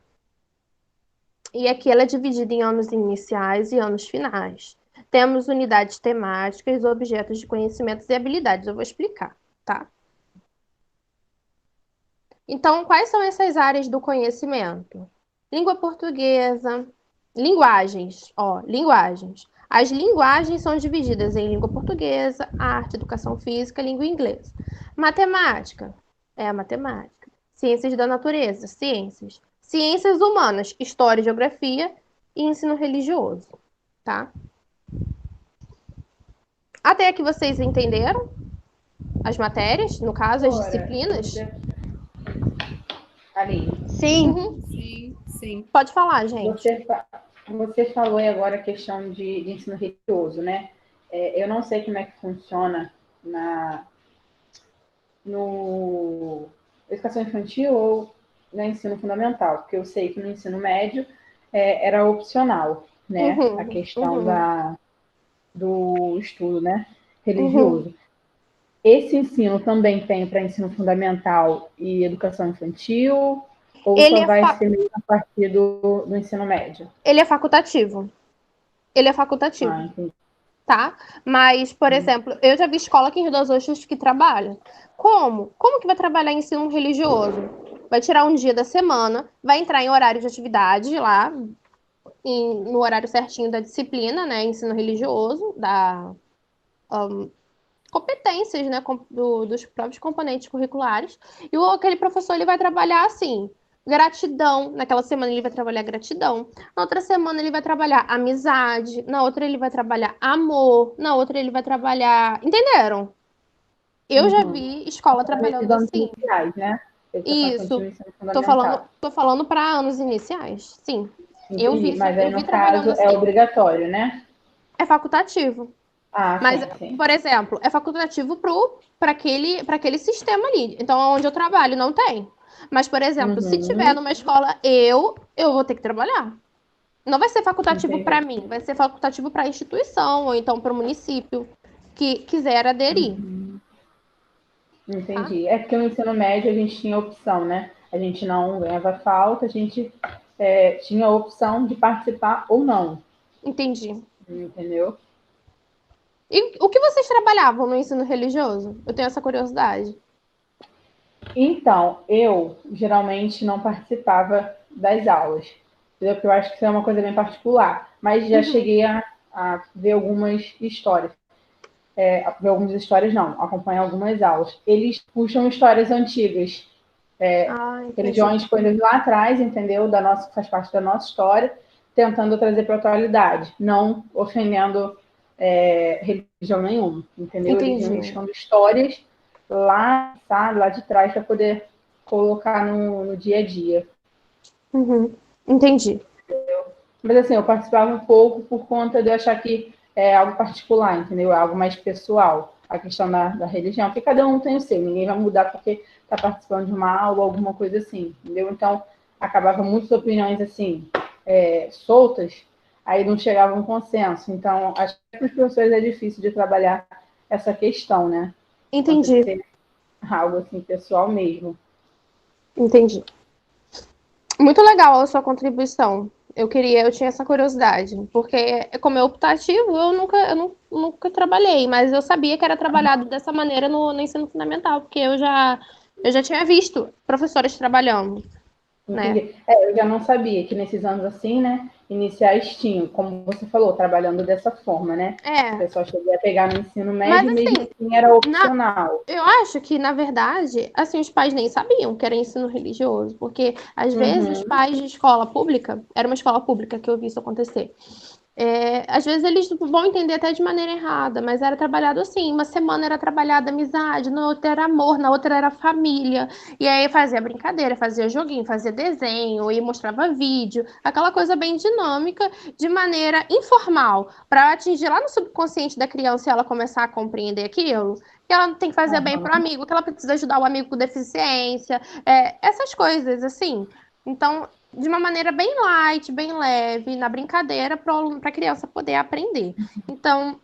S1: E aqui ela é dividida em anos iniciais e anos finais. Temos unidades temáticas, objetos de conhecimentos e habilidades. Eu vou explicar, tá? Então, quais são essas áreas do conhecimento? Língua portuguesa, linguagens, ó, linguagens. As linguagens são divididas em língua portuguesa, arte, educação física, língua inglesa. Matemática, é a matemática. Ciências da natureza, ciências. Ciências humanas, história, geografia e ensino religioso, tá? Até aqui vocês entenderam as matérias, no caso, as disciplinas?
S6: Ali.
S5: Sim.
S1: Uhum.
S4: Sim.
S1: Pode falar, gente.
S6: Você falou aí agora a questão de ensino religioso, né? Eu não sei como é que funciona no educação infantil ou no ensino fundamental, porque eu sei que no ensino médio era opcional, né?
S1: Uhum,
S6: A questão
S1: uhum.
S6: do estudo, né? Religioso. Esse ensino também tem para ensino fundamental e educação infantil? Ou
S1: Ele
S6: só
S1: é
S6: vai ser mesmo a partir do ensino médio?
S1: Ele é facultativo. Ele é facultativo,
S6: Ah, entendi.
S1: tá? Mas, por exemplo, eu já vi escola aqui em Rio das Ostras que trabalha. Como? Como que vai trabalhar ensino religioso? Vai tirar um dia da semana, vai entrar em horário de atividade lá, no horário certinho da disciplina, né? Ensino religioso, competências, né? Dos próprios componentes curriculares. E aquele professor, ele vai trabalhar assim, gratidão. Naquela semana ele vai trabalhar gratidão. Na outra semana ele vai trabalhar amizade. Na outra ele vai trabalhar amor. Na outra ele vai trabalhar... Entenderam? Eu já vi escola trabalhando
S6: Esses anos
S1: assim.
S6: iniciais, né? Educação
S1: Isso.
S6: infantil e ensino
S1: Tô
S6: fundamental.
S1: falando para anos iniciais. Sim. Eu
S6: Entendi.
S1: vi,
S6: Mas aí,
S1: eu vi
S6: no caso,
S1: trabalhando
S6: é
S1: assim.
S6: obrigatório, né?
S1: É facultativo.
S6: Ah,
S1: Mas,
S6: sim, sim.
S1: por exemplo, é facultativo para aquele sistema ali. Então, onde eu trabalho, não tem. Mas, por exemplo, se tiver
S6: Uhum,
S1: numa escola, eu vou ter que trabalhar. Não vai ser facultativo para
S6: entendi.
S1: mim, vai ser facultativo para a instituição ou então para o município que quiser aderir, tá?
S6: Entendi. É porque no ensino médio a gente tinha opção, né? A gente não ganhava falta, a gente tinha a opção de participar ou não,
S1: Entendi.
S6: entendeu?
S1: E o que vocês trabalhavam no ensino religioso? Eu tenho essa curiosidade.
S6: Então, eu geralmente não participava das aulas, entendeu? Porque eu acho que isso é uma coisa bem particular, mas já
S1: Uhum.
S6: cheguei a ver algumas histórias. Ver algumas histórias não, acompanhar algumas aulas. Eles puxam histórias antigas,
S1: Ah, entendi.
S6: religiões, coisas lá atrás, entendeu? Faz parte da nossa história, tentando trazer para a atualidade, não ofendendo religião nenhuma, entendeu? Eles vêm
S1: Entendi.
S6: buscando histórias lá, sabe, lá de trás para poder colocar no dia a dia.
S1: Uhum. Entendi.
S6: Mas assim, eu participava um pouco por conta de eu achar que é algo particular, entendeu? É algo mais pessoal, a questão da religião, porque cada um tem o seu, ninguém vai mudar porque está participando de uma aula ou alguma coisa assim, entendeu? Então, acabava muitas opiniões assim, soltas, aí não chegava a um consenso. Então, acho que para os professores é difícil de trabalhar essa questão, né? Por conta de
S1: Entendi.
S6: ser algo assim, pessoal mesmo.
S1: Entendi. Muito legal a sua contribuição. Eu tinha essa curiosidade, porque como é optativo, eu nunca trabalhei, mas eu sabia que era trabalhado dessa maneira no ensino fundamental, porque eu já tinha visto professores trabalhando, né?
S6: Entendi. Eu já não sabia que nesses anos assim, né, iniciais tinham, como você falou, trabalhando dessa forma, né? O
S1: É,
S6: pessoal chegou a pegar no ensino
S1: mas
S6: médio e mesmo
S1: assim,
S6: assim era
S1: na,
S6: opcional.
S1: eu acho que, na verdade, assim, os pais nem sabiam que era ensino religioso, porque às vezes os
S6: Uhum,
S1: pais de escola pública, era uma escola pública que eu vi isso acontecer. Às vezes eles vão entender até de maneira errada, mas era trabalhado assim. Uma semana era trabalhada amizade, na outra era amor, na outra era família. E aí fazia brincadeira, fazia joguinho, fazia desenho, e mostrava vídeo, aquela coisa bem dinâmica, de maneira informal, para atingir lá no subconsciente da criança e ela começar a compreender aquilo. Que ela tem que fazer bem pro
S6: uhum.
S1: amigo, que ela precisa ajudar o amigo com deficiência, essas coisas assim. Então, de uma maneira bem light, bem leve, na brincadeira, para a criança poder aprender. Então,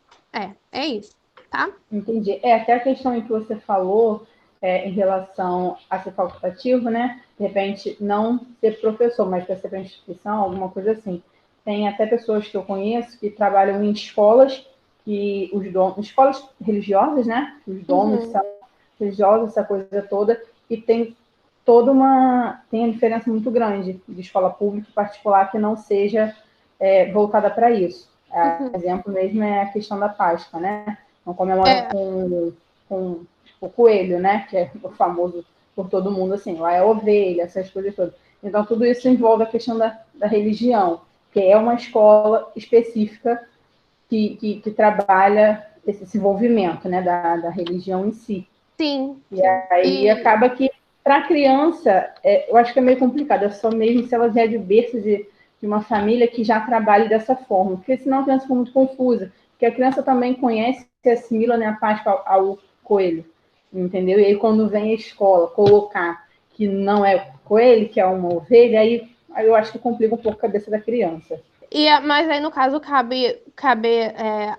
S1: é isso, tá?
S6: Entendi. Até a questão em que você falou em relação a ser facultativo, né? De repente, não ser professor, mas para ser para instituição, alguma coisa assim. Tem até pessoas que eu conheço que trabalham em escolas que escolas religiosas, né? Os donos
S1: Uhum.
S6: são religiosos, essa coisa toda, e tem tem uma diferença muito grande de escola pública e particular que não seja voltada para isso.
S1: Uhum.
S6: Exemplo mesmo é a questão da Páscoa, né? Não comemora
S1: É,
S6: com o coelho, né? Que é o famoso por todo mundo, assim, lá é ovelha, essas coisas todas. Então, tudo isso envolve a questão da religião, que é uma escola específica que trabalha esse desenvolvimento, né, da religião em si.
S1: sim,
S6: E
S1: sim.
S6: aí acaba que, para a criança, eu acho que é meio complicado, é só mesmo se ela vier de berço de uma família que já trabalhe dessa forma, porque senão a criança fica muito confusa, porque a criança também conhece e assimila, né, a Páscoa ao coelho, entendeu? E aí quando vem a escola colocar que não é coelho, que é uma ovelha, aí eu acho que complica um pouco a cabeça da criança.
S1: Mas aí, no caso, cabe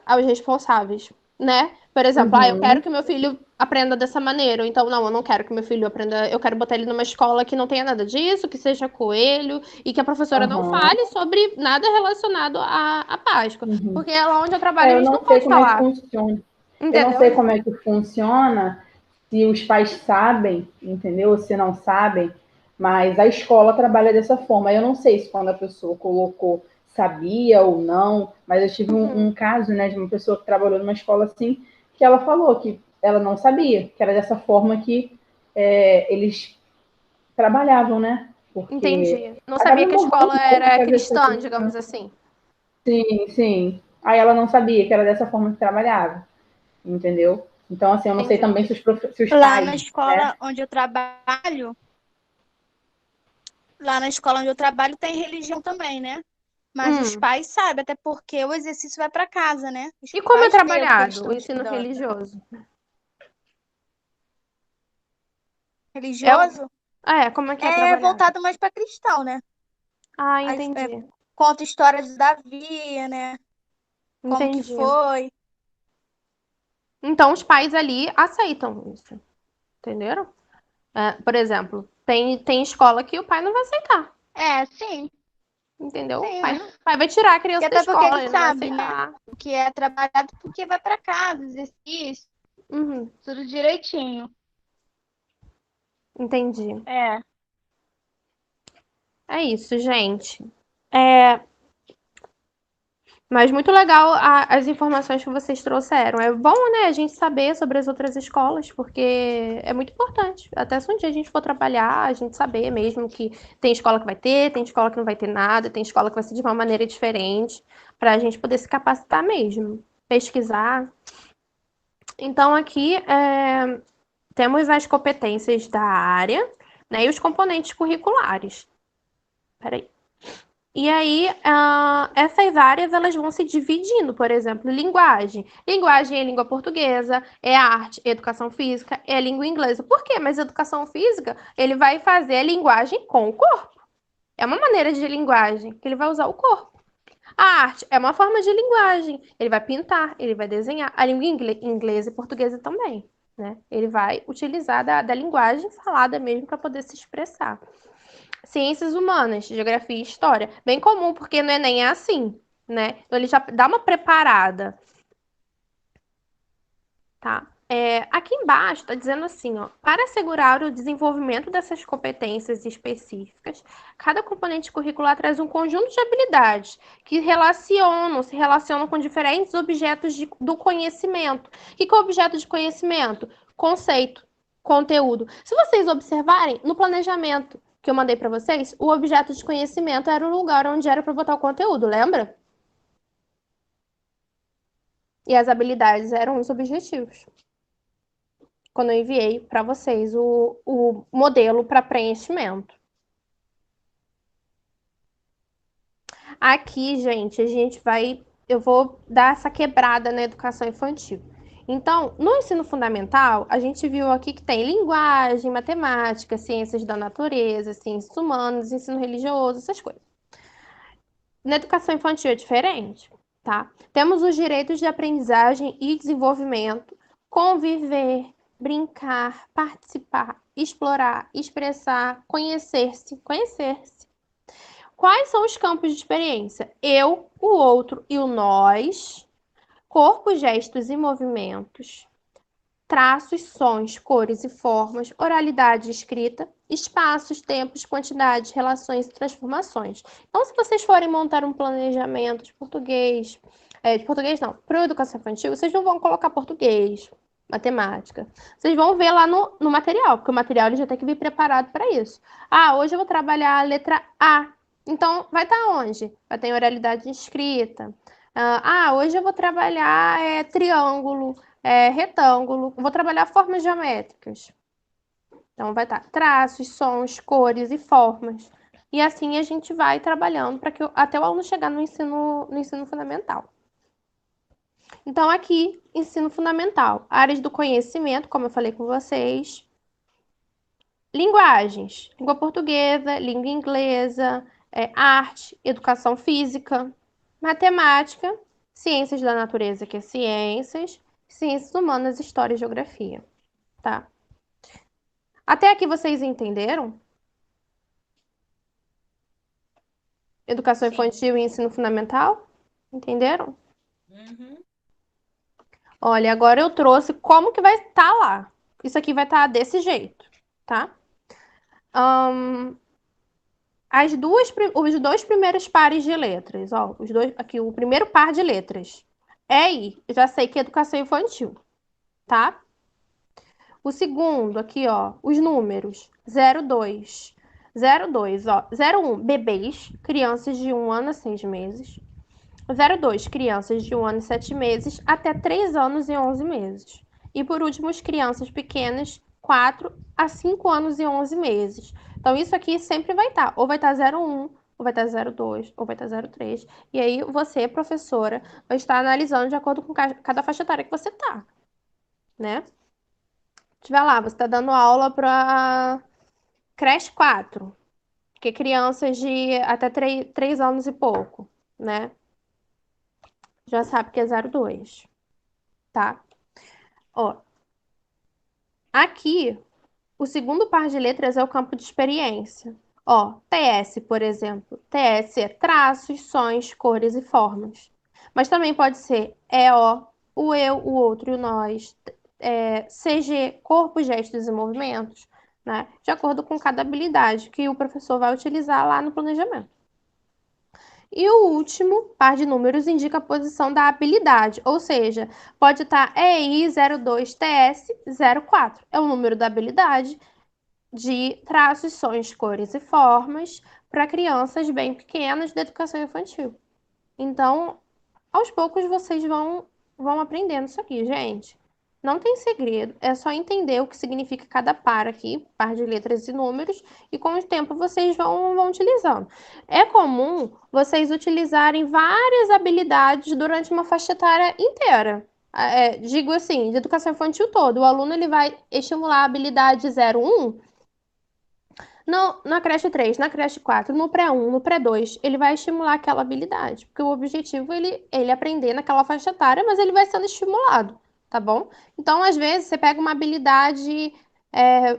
S1: aos responsáveis, né? Por exemplo, eu quero
S6: Uhum,
S1: que meu filho aprenda dessa maneira. Então, não, eu não quero que meu filho aprenda. Eu quero botar ele numa escola que não tenha nada disso, que seja coelho, e que a professora não
S6: uhum,
S1: fale sobre nada relacionado à Páscoa.
S6: uhum.
S1: Porque lá onde eu trabalho, a
S6: Eu
S1: gente
S6: não
S1: não
S6: sei
S1: pode
S6: como é que
S1: falar.
S6: funciona. Eu não sei
S1: Entendeu?
S6: como é que funciona, se os pais sabem, entendeu? Se não sabem, mas a escola trabalha dessa forma. Eu não sei se quando a pessoa colocou sabia ou não, mas eu tive
S1: Uhum.
S6: um caso, né, de uma pessoa que trabalhou numa escola assim, que ela falou que ela não sabia, que era dessa forma que eles trabalhavam, né? Porque
S1: Entendi. Não
S6: acaba
S1: sabia que a
S6: envolvendo
S1: escola
S6: um pouco a
S1: era
S6: cabeça da
S1: cristã,
S6: criança.
S1: digamos assim.
S6: Sim, sim. Aí ela não sabia que era dessa forma que trabalhava, entendeu? Então, assim, eu não sei
S1: Entendi.
S6: também se os
S5: Lá na
S6: pais, né?
S5: escola onde eu trabalho, lá na escola onde eu trabalho tem religião também, né? Mas os pais sabem, até porque o exercício vai para casa, né? Os
S1: E como é
S5: pais veem o que eles
S1: trabalhado
S5: estão
S1: o ensino
S5: estudando.
S1: religioso?
S5: Religioso
S1: Como é que é
S5: é
S1: trabalhado?
S5: voltado mais para cristão, né?
S1: Ah,
S5: Aí,
S1: entendi.
S5: conta histórias de Davi, né? Como que
S1: Entendi.
S5: foi.
S1: Então, os pais ali aceitam isso, entenderam? Por exemplo, tem escola que o pai não vai aceitar,
S5: É, sim,
S1: entendeu? O
S5: sim.
S1: pai vai tirar a
S5: E
S1: criança da
S5: até porque
S1: escola,
S5: ele
S1: ele não vai
S5: sabe, né?
S1: aceitar.
S5: O que é trabalhado porque vai para casa, exercício,
S1: Uhum,
S5: tudo direitinho.
S1: entendi.
S5: É.
S1: É isso, gente. Mas muito legal as informações que vocês trouxeram. É bom, né, a gente saber sobre as outras escolas, porque é muito importante. Até se um dia a gente for trabalhar, a gente saber mesmo que tem escola que vai ter, tem escola que não vai ter nada, tem escola que vai ser de uma maneira diferente, para a gente poder se capacitar mesmo, pesquisar. Então, aqui temos as competências da área, né, e os componentes curriculares. Peraí. E aí, essas áreas elas vão se dividindo, por exemplo, linguagem. Linguagem é língua portuguesa, é arte, é educação física, é língua inglesa. Por quê? Mas educação física, ele vai fazer a linguagem com o corpo. É uma maneira de linguagem que ele vai usar o corpo. A arte é uma forma de linguagem. Ele vai pintar, ele vai desenhar. A língua inglesa e portuguesa também, né? Ele vai utilizar da linguagem falada mesmo para poder se expressar. Ciências humanas, geografia e história. Bem comum, porque no Enem é assim, né? Então ele já dá uma preparada, tá? Aqui embaixo está dizendo assim, ó, para assegurar o desenvolvimento dessas competências específicas, cada componente curricular traz um conjunto de habilidades que se relacionam com diferentes objetos do conhecimento. O que é objeto de conhecimento? Conceito, conteúdo. Se vocês observarem, no planejamento que eu mandei para vocês, o objeto de conhecimento era o lugar onde era para botar o conteúdo, lembra? E as habilidades eram os objetivos. Quando eu enviei para vocês o modelo para preenchimento. Aqui, gente, eu vou dar essa quebrada na educação infantil. Então, no ensino fundamental, a gente viu aqui que tem linguagem, matemática, ciências da natureza, ciências humanas, ensino religioso, essas coisas. Na educação infantil é diferente, tá? Temos os direitos de aprendizagem e desenvolvimento, conviver, brincar, participar, explorar, expressar, conhecer-se. Quais são os campos de experiência? Eu, o outro e o nós, corpo, gestos e movimentos, traços, sons, cores e formas, oralidade e escrita, espaços, tempos, quantidades, relações e transformações. Então, se vocês forem montar um planejamento de português não, para a educação infantil, vocês não vão colocar português, matemática. Vocês vão ver lá no material, porque o material ele já tem que vir preparado para isso. Hoje eu vou trabalhar a letra A. Então, vai estar onde? Vai ter oralidade escrita. Hoje eu vou trabalhar triângulo, retângulo. Vou trabalhar formas geométricas. Então, vai estar traços, sons, cores e formas. E assim a gente vai trabalhando para que até o aluno chegar no ensino fundamental. Então, aqui, ensino fundamental. Áreas do conhecimento, como eu falei com vocês. Linguagens. Língua portuguesa, língua inglesa, arte, educação física, matemática, ciências da natureza, que é ciências humanas, história e geografia, tá? Até aqui vocês entenderam? Educação
S2: Sim.
S1: infantil e ensino fundamental? Entenderam?
S2: Uhum.
S1: Olha, agora eu trouxe como que vai estar lá. Isso aqui vai estar desse jeito, tá? Os dois primeiros pares de letras, ó, aqui o primeiro par de letras. I, já sei que é educação infantil, tá? O segundo aqui, ó, os números 02, 02, ó, 01, bebês, crianças de 1 ano a 6 meses. 02, crianças de 1 ano e 7 meses até 3 anos e 11 meses. E por último, as crianças pequenas, 4 a 5 anos e 11 meses. Então, isso aqui sempre vai estar. Ou vai estar 0,1, ou vai estar 0,2, ou vai estar 0,3. E aí, você, professora, vai estar analisando de acordo com cada faixa etária que você tá, né? Tiver lá, você está dando aula para creche 4, que é crianças de até 3 anos e pouco, né? Já sabe que é 0,2, tá? Ó, aqui, o segundo par de letras é o campo de experiência. Ó, TS, por exemplo. TS é traços, sons, cores e formas. Mas também pode ser EO, o eu, o outro e o nós. CG, corpo, gestos e movimentos, né? De acordo com cada habilidade que o professor vai utilizar lá no planejamento. E o último par de números indica a posição da habilidade, ou seja, pode estar EI 02TS 04. É o número da habilidade de traços, sons, cores e formas para crianças bem pequenas da educação infantil. Então, aos poucos vocês vão aprendendo isso aqui, gente. Não tem segredo, é só entender o que significa cada par aqui, par de letras e números, e com o tempo vocês vão utilizando. É comum vocês utilizarem várias habilidades durante uma faixa etária inteira. Digo assim, de educação infantil toda. O aluno ele vai estimular a habilidade 01 na creche 3, na creche 4, no pré-1, no pré-2, ele vai estimular aquela habilidade, porque o objetivo é ele aprender naquela faixa etária, mas ele vai sendo estimulado, tá bom? Então, às vezes, você pega uma habilidade,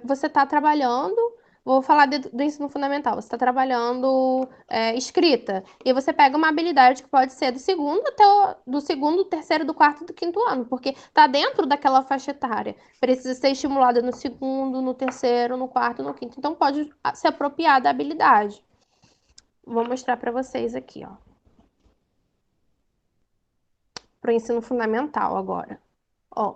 S1: você está trabalhando, vou falar do ensino fundamental, você está trabalhando escrita, e você pega uma habilidade que pode ser do segundo, terceiro, do quarto e do quinto ano, porque está dentro daquela faixa etária. Precisa ser estimulada no segundo, no terceiro, no quarto, no quinto. Então, pode se apropriar da habilidade. Vou mostrar para vocês aqui, ó. Para o ensino fundamental agora. Ó,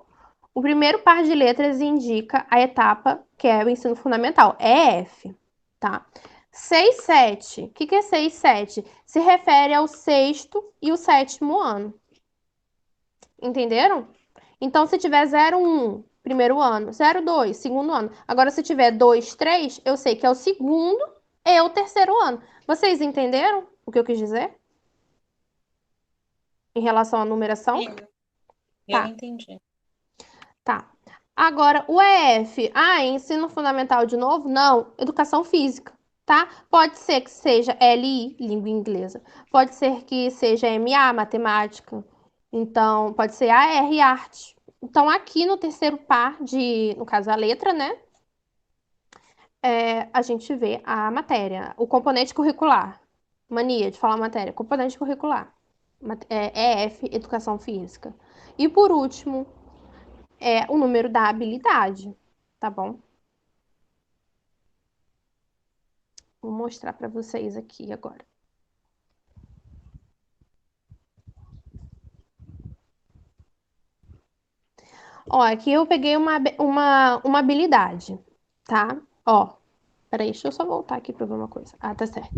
S1: o primeiro par de letras indica a etapa que é o ensino fundamental. É F, tá? 6, 7. O que é 6, 7? Se refere ao sexto e o sétimo ano. Entenderam? Então, se tiver 01, primeiro ano, 02, segundo ano. Agora, se tiver 2, 3, eu sei que é o segundo e o terceiro ano. Vocês entenderam o que eu quis dizer? Em relação à numeração?
S2: Eu
S1: Tá.
S2: entendi.
S1: Tá. Agora, o EF. Ensino fundamental de novo? Não. Educação física, tá? Pode ser que seja LI, língua inglesa. Pode ser que seja MA, matemática. Então, pode ser AR, arte. Então, aqui no terceiro par no caso, a letra, né? A gente vê a matéria, o componente curricular. Mania de falar matéria. Componente curricular. EF, educação física. E por último, o número da habilidade, tá bom? Vou mostrar para vocês aqui agora. Ó, aqui eu peguei uma habilidade, tá? Ó, peraí, deixa eu só voltar aqui para ver uma coisa. Ah, tá certo.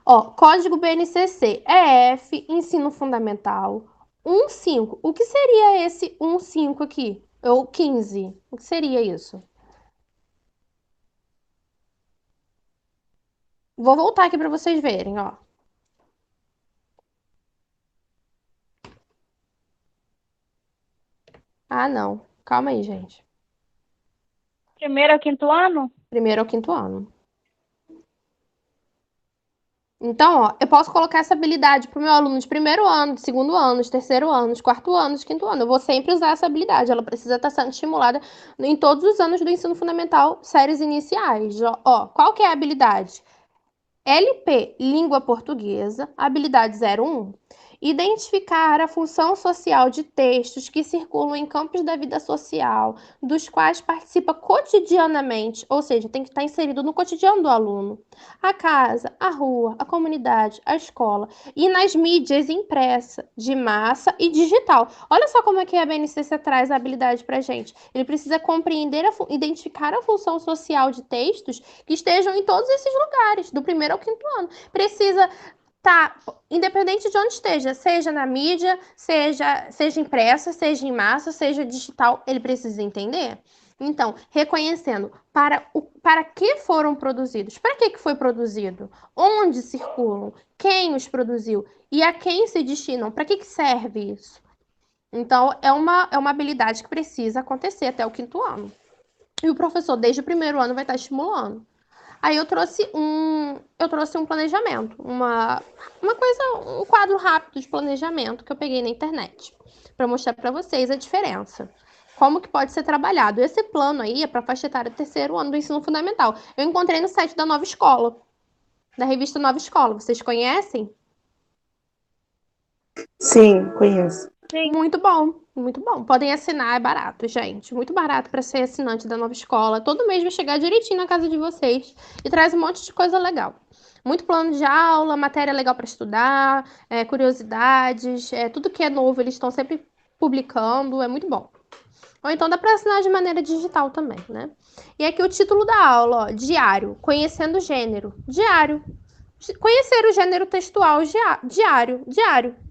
S1: Ó, código BNCC, EF, ensino fundamental, 1.5. O que seria esse 1.5 aqui? Ou 15? O que seria isso? Vou voltar aqui para vocês verem, ó. Ah, não. Calma aí, gente.
S5: Primeiro ao quinto ano?
S1: Primeiro ao quinto ano. Então, ó, eu posso colocar essa habilidade para o meu aluno de primeiro ano, de segundo ano, de terceiro ano, de quarto ano, de quinto ano. Eu vou sempre usar essa habilidade. Ela precisa estar sendo estimulada em todos os anos do ensino fundamental, séries iniciais. Ó, qual que é a habilidade? LP, língua portuguesa, habilidade 01. Identificar a função social de textos que circulam em campos da vida social, dos quais participa cotidianamente, ou seja, tem que estar inserido no cotidiano do aluno. A casa, a rua, a comunidade, a escola e nas mídias impressa, de massa e digital. Olha só como é que a BNCC traz a habilidade para a gente. Ele precisa compreender, identificar a função social de textos que estejam em todos esses lugares, do primeiro ao quinto ano. Precisa tá, independente de onde esteja, seja na mídia, seja impressa, seja em massa, seja digital, ele precisa entender. Então, reconhecendo para que foram produzidos, para que foi produzido, onde circulam, quem os produziu e a quem se destinam, para que serve isso. Então, é uma habilidade que precisa acontecer até o 5º ano. E o professor, desde o 1º ano, vai estar estimulando. Aí eu trouxe um planejamento, um quadro rápido de planejamento que eu peguei na internet, para mostrar para vocês a diferença. Como que pode ser trabalhado. Esse plano aí é para faixa etária do 3º ano do ensino fundamental. Eu encontrei no site da Nova Escola, da revista Nova Escola. Vocês conhecem?
S3: Sim, conheço.
S1: Muito bom, muito bom. Podem assinar, é barato, gente. Muito barato para ser assinante da Nova Escola. Todo mês vai chegar direitinho na casa de vocês e traz um monte de coisa legal. Muito plano de aula, matéria legal para estudar, curiosidades, tudo que é novo eles estão sempre publicando, é muito bom. Ou então dá para assinar de maneira digital também, né? E aqui o título da aula, ó, diário, conhecendo o gênero. Diário. Conhecer o gênero textual, diário,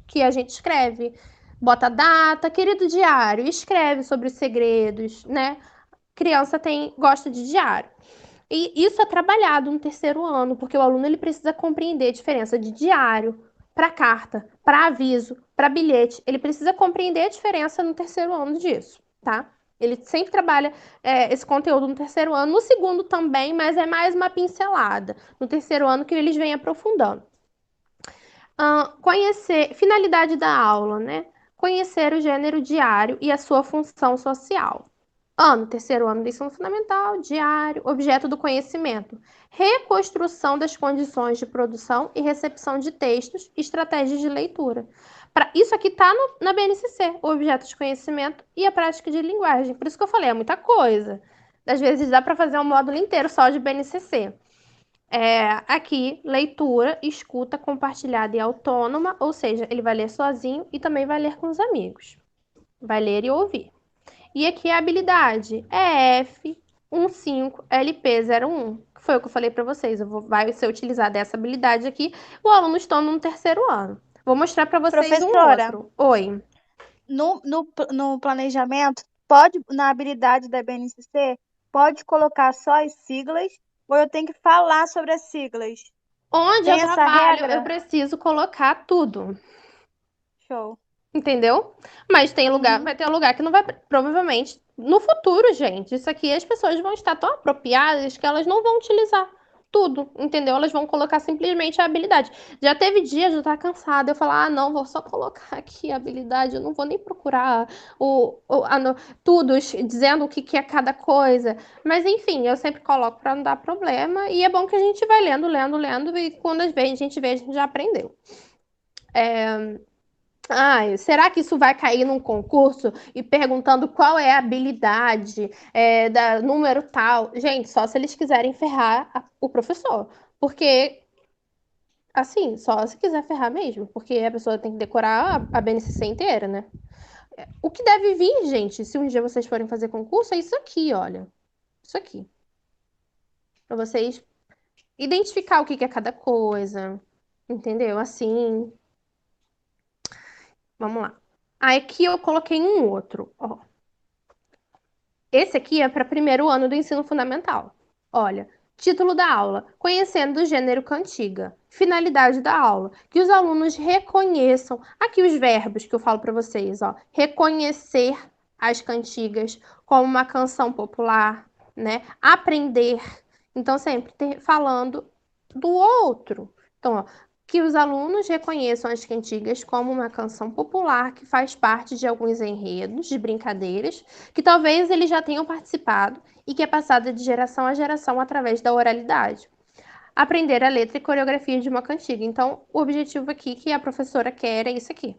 S1: que a gente escreve. Bota data, querido diário, escreve sobre os segredos, né? Criança gosta de diário. E isso é trabalhado no 3º ano, porque o aluno ele precisa compreender a diferença de diário para carta, para aviso, para bilhete. Ele precisa compreender a diferença no 3º ano disso, tá? Ele sempre trabalha esse conteúdo no 3º ano, no 2º também, mas é mais uma pincelada. No 3º ano que eles vêm aprofundando. Finalidade da aula, né? Conhecer o gênero diário e a sua função social. 3º ano do ensino fundamental, diário, objeto do conhecimento. Reconstrução das condições de produção e recepção de textos, estratégias de leitura. Isso aqui está na BNCC, o objeto de conhecimento e a prática de linguagem. Por isso que eu falei, é muita coisa. Às vezes dá para fazer um módulo inteiro só de BNCC. Aqui, leitura, escuta compartilhada e autônoma, ou seja, ele vai ler sozinho e também vai ler com os amigos. Vai ler e ouvir. E aqui a habilidade é F15LP01, que foi o que eu falei para vocês. Vai ser utilizada essa habilidade aqui, o aluno estando no 3º ano. Vou mostrar para vocês
S7: Professora,
S1: um outro. Oi.
S7: No planejamento, pode, na habilidade da BNCC, pode colocar só as siglas ou eu tenho que falar sobre as siglas?
S1: Onde
S7: Tem
S1: eu
S7: essa
S1: trabalho,
S7: regra?
S1: eu preciso colocar tudo.
S7: Show.
S1: Entendeu? Mas tem lugar, vai ter um lugar que não vai, provavelmente, no futuro, gente, isso aqui as pessoas vão estar tão apropriadas que elas não vão utilizar tudo, entendeu? Elas vão colocar simplesmente a habilidade. Já teve dias de eu estar cansada, eu falar, não, vou só colocar aqui a habilidade, eu não vou nem procurar tudo, dizendo o que é cada coisa. Mas, enfim, eu sempre coloco para não dar problema, e é bom que a gente vai lendo, e quando a gente vê, a gente já aprendeu. Será que isso vai cair num concurso e perguntando qual é a habilidade da número tal? Gente, só se eles quiserem ferrar o professor. Porque, assim, só se quiser ferrar mesmo. Porque a pessoa tem que decorar a BNCC inteira, né? O que deve vir, gente, se um dia vocês forem fazer concurso, é isso aqui, olha. Isso aqui. Pra vocês identificar o que é cada coisa. Entendeu? Assim. Vamos lá. Aqui eu coloquei um outro, ó. Esse aqui é para 1º ano do ensino fundamental. Olha, título da aula: Conhecendo o gênero cantiga. Finalidade da aula: que os alunos reconheçam. Aqui os verbos que eu falo para vocês, ó. Reconhecer as cantigas como uma canção popular, né? Aprender. Então, sempre falando do outro. Então, ó, que os alunos reconheçam as cantigas como uma canção popular que faz parte de alguns enredos, de brincadeiras, que talvez eles já tenham participado e que é passada de geração a geração através da oralidade. Aprender a letra e coreografia de uma cantiga. Então, o objetivo aqui que a professora quer é isso aqui,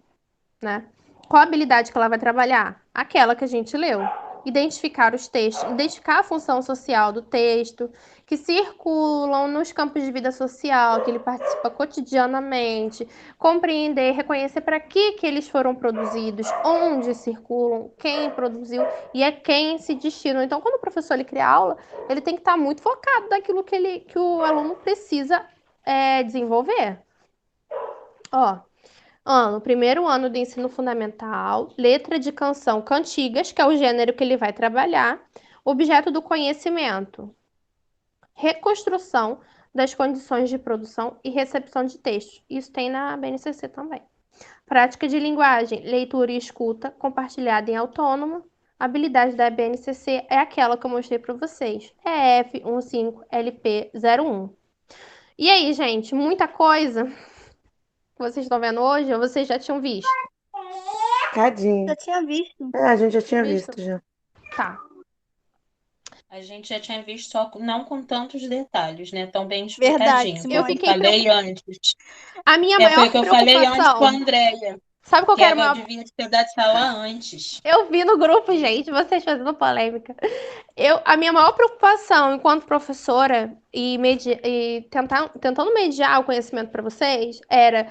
S1: né? Qual a habilidade que ela vai trabalhar? Aquela que a gente leu. Identificar os textos, identificar a função social do texto, que circulam nos campos de vida social, que ele participa cotidianamente, compreender, reconhecer para que eles foram produzidos, onde circulam, quem produziu e a quem se destinam. Então, quando o professor ele cria aula, ele tem que estar muito focado naquilo que o aluno precisa desenvolver. Ó, primeiro ano do ensino fundamental, letra de canção cantigas, que é o gênero que ele vai trabalhar, objeto do conhecimento, reconstrução das condições de produção e recepção de textos. Isso tem na BNCC também. Prática de linguagem, leitura e escuta, compartilhada em autônomo. A habilidade da BNCC é aquela que eu mostrei para vocês. EF 15LP01. E aí, gente, muita coisa que vocês estão vendo hoje ou vocês já tinham visto?
S3: Cadinho.
S7: Já tinha visto.
S3: A gente já tinha
S1: Visto?
S3: visto já.
S1: Tá.
S2: A gente já tinha visto, só não com tantos detalhes, né? Tão bem
S7: Verdade,
S2: explicadinho.
S7: Simone.
S1: Eu
S2: Como
S1: fiquei
S2: falei antes.
S1: A minha
S2: Foi
S1: maior
S2: o que eu falei antes com a
S1: preocupação.
S2: Andréia,
S1: Sabe qual
S2: que
S1: que era a
S2: ela
S1: maior...
S2: devia ter dado sala antes.
S1: Eu vi no grupo, gente, vocês fazendo polêmica. A minha maior preocupação enquanto professora e tentando mediar o conhecimento para vocês era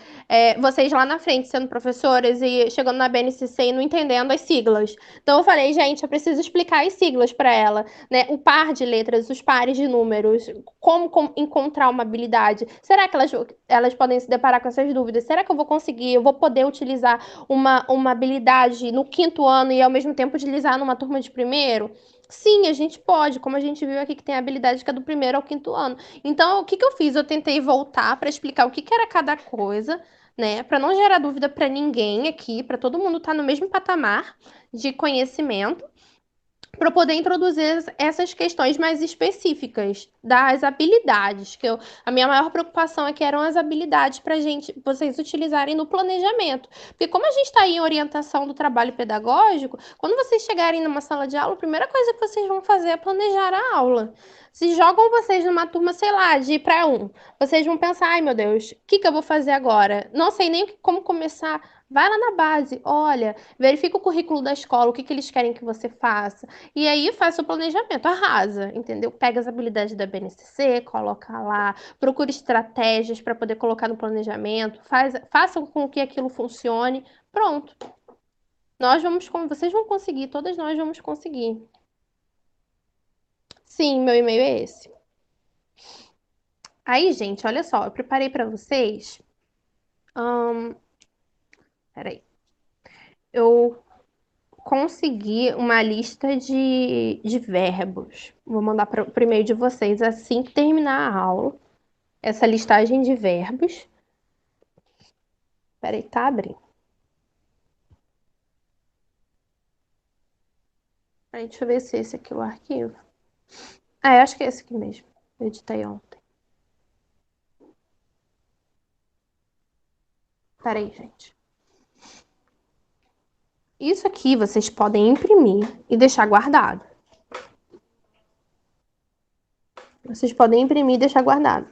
S1: vocês lá na frente sendo professoras e chegando na BNCC e não entendendo as siglas. Então eu falei, gente, eu preciso explicar as siglas para ela, né? O par de letras, os pares de números, como encontrar uma habilidade. Será que elas podem se deparar com essas dúvidas? Será que eu vou conseguir? Eu vou poder utilizar uma habilidade no quinto ano e ao mesmo tempo utilizar numa turma de primeiro? Sim, a gente pode, como a gente viu aqui que tem a habilidade que é do primeiro ao quinto ano. Então, o que que eu fiz? Eu tentei voltar para explicar o que que era cada coisa, né? Para não gerar dúvida para ninguém aqui, para todo mundo estar no mesmo patamar de conhecimento, para poder introduzir essas questões mais específicas das habilidades, a minha maior preocupação é que eram as habilidades para vocês utilizarem no planejamento. Porque como a gente está em orientação do trabalho pedagógico, quando vocês chegarem numa sala de aula, a primeira coisa que vocês vão fazer é planejar a aula. Se jogam vocês numa turma, sei lá, de pré-1, vocês vão pensar, ai meu Deus, o que que eu vou fazer agora? Não sei nem como começar. Vai lá na base, olha, verifica o currículo da escola, o que que eles querem que você faça. E aí faz o planejamento, arrasa, entendeu? Pega as habilidades da BNCC, coloca lá, procura estratégias para poder colocar no planejamento, façam com que aquilo funcione. Pronto. Vocês vão conseguir, todas nós vamos conseguir. Sim, meu e-mail é esse. Aí, gente, olha só, eu preparei para vocês. Peraí. Eu consegui uma lista de verbos. Vou mandar para o e-mail de vocês assim que terminar a aula. Essa listagem de verbos. Peraí, tá abrindo. Peraí, deixa eu ver se esse aqui é o arquivo. Eu acho que é esse aqui mesmo. Eu editei ontem. Peraí, gente. Isso aqui vocês podem imprimir e deixar guardado. Vocês podem imprimir e deixar guardado.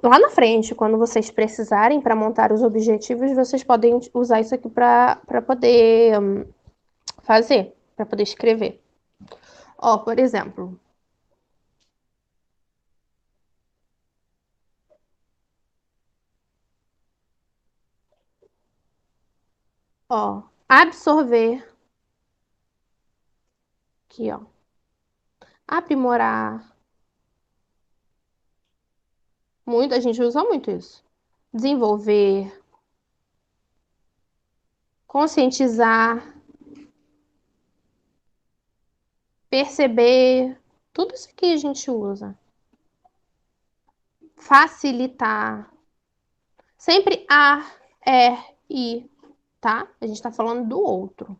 S1: Lá na frente, quando vocês precisarem para montar os objetivos, vocês podem usar isso aqui para poder fazer, para poder escrever. Ó, por exemplo. Ó, absorver. Aqui, ó. Aprimorar. A gente usa muito isso. Desenvolver. Conscientizar. Perceber. Tudo isso aqui a gente usa. Facilitar. Sempre a, i, tá? A gente tá falando do outro.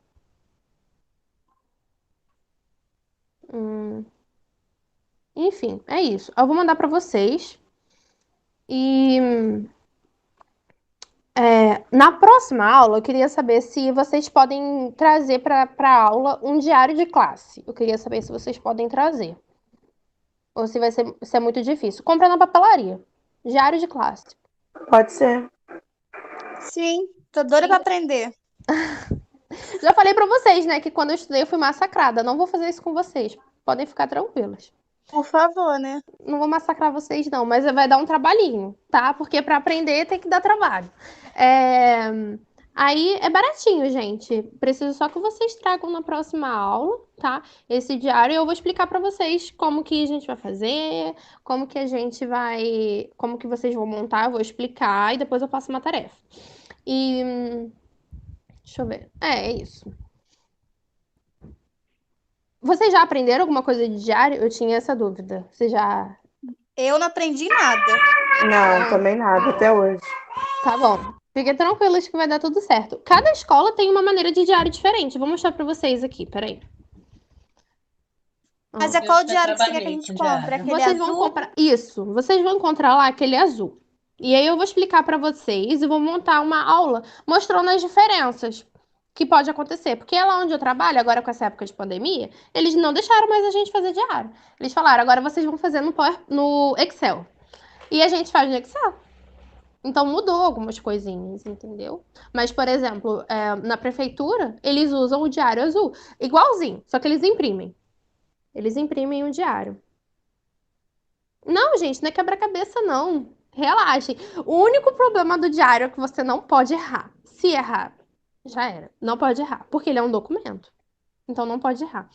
S1: Enfim, é isso. Eu vou mandar para vocês. E na próxima aula, eu queria saber se vocês podem trazer para a aula um diário de classe. Eu queria saber se vocês podem trazer. Ou se é muito difícil. Compra na papelaria. Diário de classe.
S3: Pode ser.
S7: Sim, tô doida pra aprender.
S1: Já falei para vocês, né, que quando eu estudei eu fui massacrada. Não vou fazer isso com vocês. Podem ficar tranquilas.
S7: Por favor, né?
S1: Não vou massacrar vocês, não, mas vai dar um trabalhinho, tá? Porque para aprender tem que dar trabalho. Aí é baratinho, gente. Preciso só que vocês tragam na próxima aula, tá? Esse diário eu vou explicar pra vocês como que a gente vai fazer, como que a gente vai, como que vocês vão montar, eu vou explicar e depois eu passo uma tarefa. E deixa eu ver. É isso. Vocês já aprenderam alguma coisa de diário? Eu tinha essa dúvida. Vocês já.
S7: Eu não aprendi nada.
S3: Não, também nada, até hoje.
S1: Tá bom. Fiquem tranquilos que vai dar tudo certo. Cada escola tem uma maneira de diário diferente. Vou mostrar pra vocês aqui, peraí.
S7: Mas é
S2: Eu
S7: qual
S2: já
S7: diário que você quer que a
S2: trabalhei
S7: gente
S2: com
S7: compre?
S2: diário.
S7: Aquele
S1: Vocês vão
S7: azul?
S1: comprar. Isso, vocês vão encontrar lá aquele azul. E aí eu vou explicar pra vocês e vou montar uma aula mostrando as diferenças que pode acontecer. Porque lá onde eu trabalho, agora com essa época de pandemia, eles não deixaram mais a gente fazer diário. Eles falaram, agora vocês vão fazer no Excel. E a gente faz no Excel. Então mudou algumas coisinhas, entendeu? Mas, por exemplo, na prefeitura, eles usam o diário azul, igualzinho, só que eles imprimem. Eles imprimem o diário. Não, gente, não é quebra-cabeça, não. Relaxem. O único problema do diário é que você não pode errar. Se errar, já era. Não pode errar, porque ele é um documento. Então não pode errar.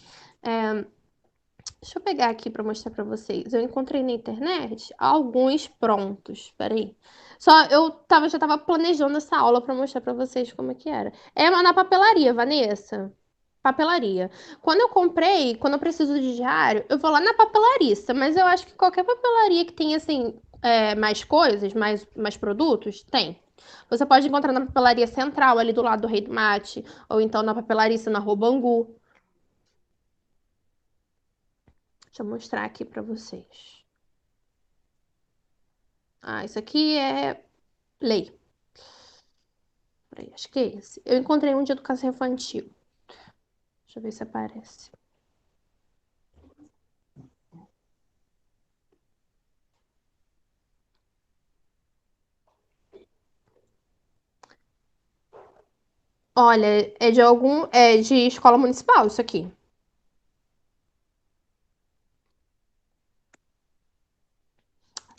S1: Deixa eu pegar aqui para mostrar para vocês. Eu encontrei na internet alguns prontos. Peraí. Já tava planejando essa aula para mostrar para vocês como é que era. É na papelaria, Vanessa. Papelaria. Quando eu preciso de diário, eu vou lá na papelarista, mas eu acho que qualquer papelaria que tenha, assim, mais coisas, mais produtos, tem. Você pode encontrar na papelaria central, ali do lado do Rei do Mate, ou então na papelarista na Rua Bangu. Deixa eu mostrar aqui para vocês. Ah, isso aqui é lei. Peraí, acho que é esse. Eu encontrei um de educação infantil. Deixa eu ver se aparece. Olha, é de escola municipal isso aqui.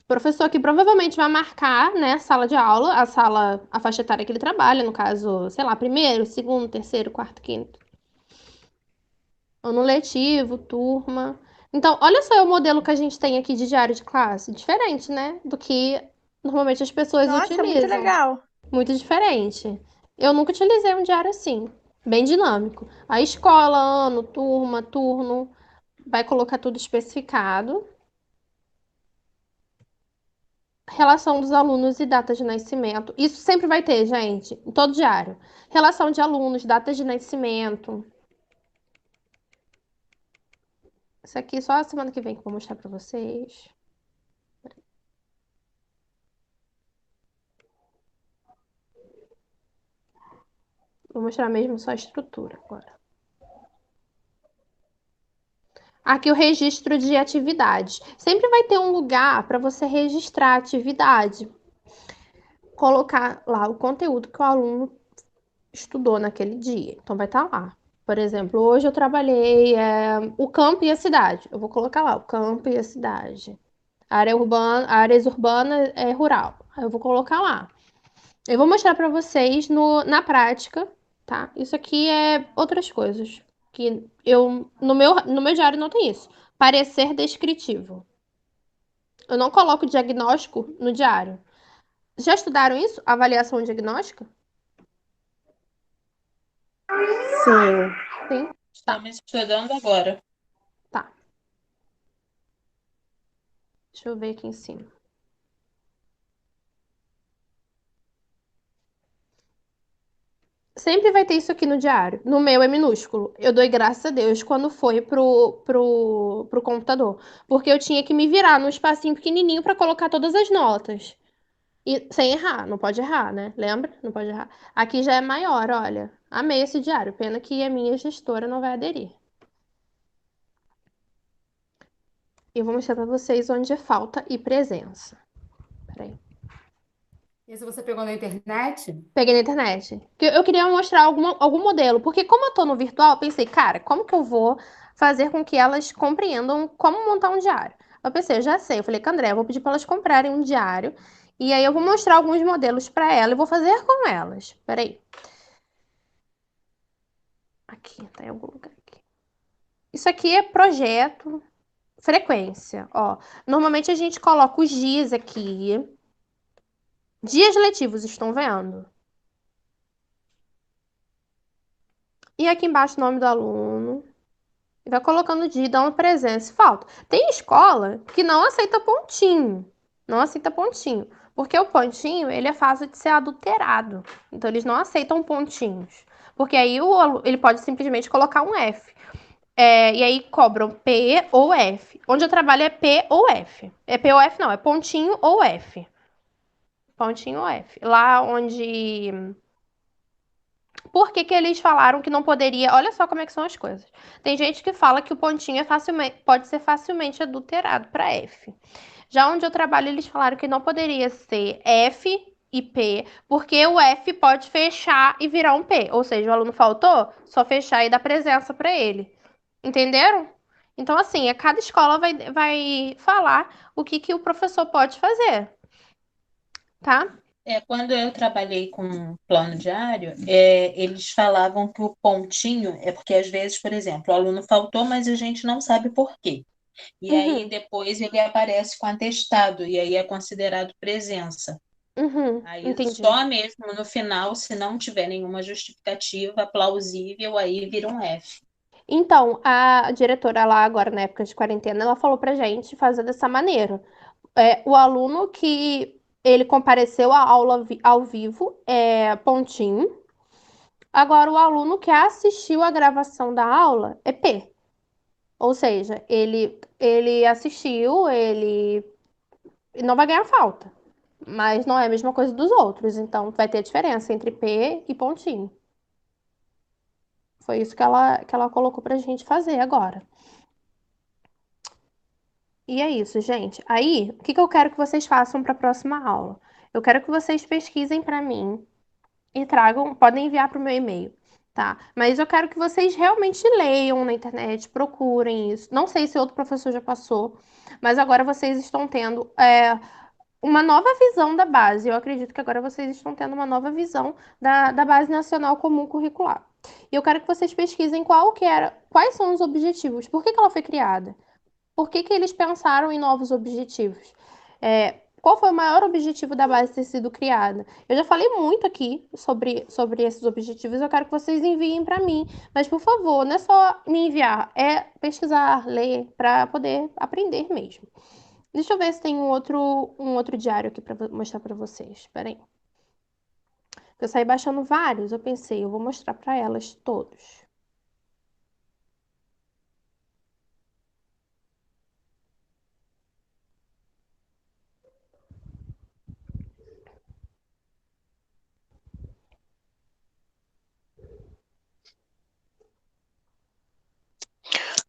S1: O professor que provavelmente vai marcar, né, a sala de aula, a faixa etária que ele trabalha, no caso, sei lá, primeiro, segundo, terceiro, quarto, quinto. Ano letivo, turma. Então, olha só o modelo que a gente tem aqui de diário de classe. Diferente, né, do que normalmente as pessoas
S7: Nossa, muito
S1: utilizam.
S7: legal.
S1: Muito diferente. Eu nunca utilizei um diário assim, bem dinâmico. A escola, ano, turma, turno, vai colocar tudo especificado. Relação dos alunos e data de nascimento. Isso sempre vai ter, gente, em todo diário. Relação de alunos, datas de nascimento. Isso aqui só a semana que vem que eu vou mostrar para vocês. Vou mostrar mesmo só a estrutura agora. Aqui o registro de atividades. Sempre vai ter um lugar para você registrar a atividade. Colocar lá o conteúdo que o aluno estudou naquele dia. Então vai estar lá. Por exemplo, hoje eu trabalhei o campo e a cidade. Eu vou colocar lá o campo e a cidade. Áreas urbanas é rural. Aí eu vou colocar lá. Eu vou mostrar para vocês na prática, tá? Isso aqui é outras coisas que no meu diário não tem isso. Parecer descritivo. Eu não coloco diagnóstico no diário. Já estudaram isso? Avaliação diagnóstica?
S3: Sim.
S1: Sim.
S2: Estamos estudando agora.
S1: Tá. Deixa eu ver aqui em cima. Sempre vai ter isso aqui no diário. No meu é minúsculo. Eu dou graças a Deus quando foi pro computador. Porque eu tinha que me virar num espacinho pequenininho para colocar todas as notas. E sem errar. Não pode errar, né? Lembra? Não pode errar. Aqui já é maior, olha. Amei esse diário. Pena que a minha gestora não vai aderir. Eu vou mostrar para vocês onde é falta e presença. Peraí.
S8: Isso você pegou na internet?
S1: Peguei na internet. Eu queria mostrar algum modelo, porque como eu tô no virtual, eu pensei, cara, como que eu vou fazer com que elas compreendam como montar um diário? Eu pensei, eu já sei. Eu falei com a André, eu vou pedir para elas comprarem um diário, e aí eu vou mostrar alguns modelos para ela e vou fazer com elas. Peraí. Aqui, tá em algum lugar aqui. Isso aqui é projeto, frequência, ó. Normalmente a gente coloca os dias aqui. Dias letivos, estão vendo? E aqui embaixo o nome do aluno. E vai colocando o dia, dando presença e falta. Tem escola que não aceita pontinho. Não aceita pontinho. Porque o pontinho, ele é fácil de ser adulterado. Então, eles não aceitam pontinhos. Porque aí ele pode simplesmente colocar um F. E aí cobram P ou F. Onde eu trabalho é P ou F. É P ou F não, é pontinho ou F. Pontinho ou F. Lá onde... Por que que eles falaram que não poderia? Olha só como é que são as coisas. Tem gente que fala que o pontinho pode ser facilmente adulterado para F. Já onde eu trabalho, eles falaram que não poderia ser F e P, porque o F pode fechar e virar um P. Ou seja, o aluno faltou, só fechar e dar presença para ele. Entenderam? Então, assim, cada escola vai falar o que o professor pode fazer, tá?
S2: Quando eu trabalhei com plano diário, eles falavam que o pontinho é porque, às vezes, por exemplo, o aluno faltou, mas a gente não sabe por quê. E aí, depois, ele aparece com atestado, e aí é considerado presença. Aí,
S1: Entendi.
S2: só mesmo no final, se não tiver nenhuma justificativa plausível, aí vira um F.
S1: Então, a diretora lá agora, na época de quarentena, ela falou pra gente fazer dessa maneira. O aluno que ele compareceu à aula ao vivo é pontinho. Agora, o aluno que assistiu a gravação da aula é P. Ou seja, ele assistiu, ele não vai ganhar falta. Mas não é a mesma coisa dos outros. Então, vai ter diferença entre P e pontinho. Foi isso que ela colocou pra gente fazer agora. E é isso, gente. Aí, o que que eu quero que vocês façam para a próxima aula? Eu quero que vocês pesquisem para mim e tragam, podem enviar para o meu e-mail, tá? Mas eu quero que vocês realmente leiam na internet, procurem isso. Não sei se outro professor já passou, mas agora vocês estão tendo uma nova visão da base. Eu acredito que agora vocês estão tendo uma nova visão da Base Nacional Comum Curricular. E eu quero que vocês pesquisem quais são os objetivos, por que que ela foi criada? Por que que eles pensaram em novos objetivos? Qual foi o maior objetivo da base ter sido criada? Eu já falei muito aqui sobre esses objetivos, eu quero que vocês enviem para mim. Mas, por favor, não é só me enviar, é pesquisar, ler, para poder aprender mesmo. Deixa eu ver se tem um outro diário aqui para mostrar para vocês. Espera aí. Eu saí baixando vários, eu pensei, eu vou mostrar para elas todos.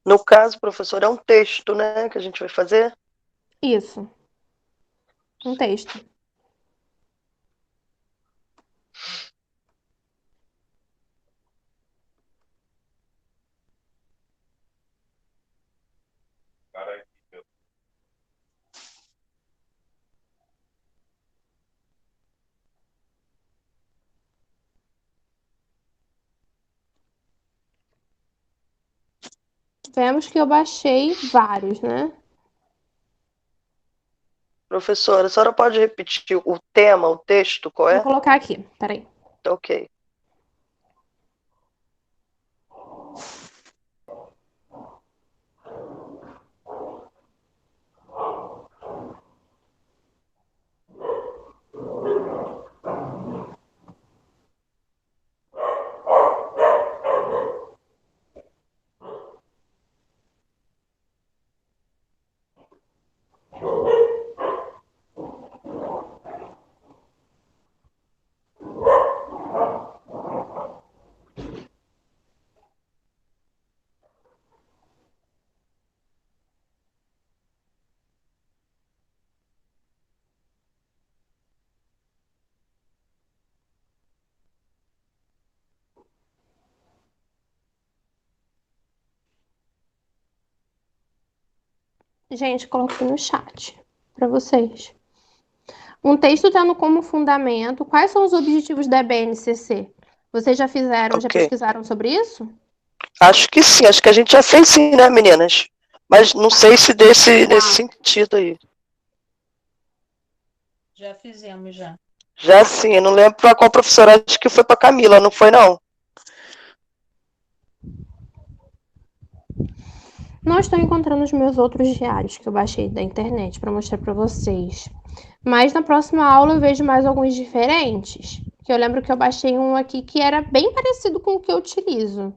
S9: No caso, professor, é um texto, né, que a gente vai fazer?
S1: Isso. Um texto. Vemos que eu baixei vários, né?
S9: Professora, a senhora pode repetir o tema, o texto, qual
S1: Vou
S9: é?
S1: colocar aqui, peraí.
S9: Ok.
S1: Gente, coloquei no chat para vocês. Um texto tendo como fundamento quais são os objetivos da BNCC. Vocês já
S9: Ok.
S1: pesquisaram sobre isso?
S9: Acho que sim, acho que a gente já fez sim, né, meninas? Mas não sei se nesse sentido aí.
S2: Já fizemos, já.
S9: Já sim, eu não lembro pra qual professora, acho que foi pra Camila, não foi não?
S1: Não estou encontrando os meus outros diários que eu baixei da internet para mostrar para vocês. Mas na próxima aula eu vejo mais alguns diferentes. Que eu lembro que eu baixei um aqui que era bem parecido com o que eu utilizo.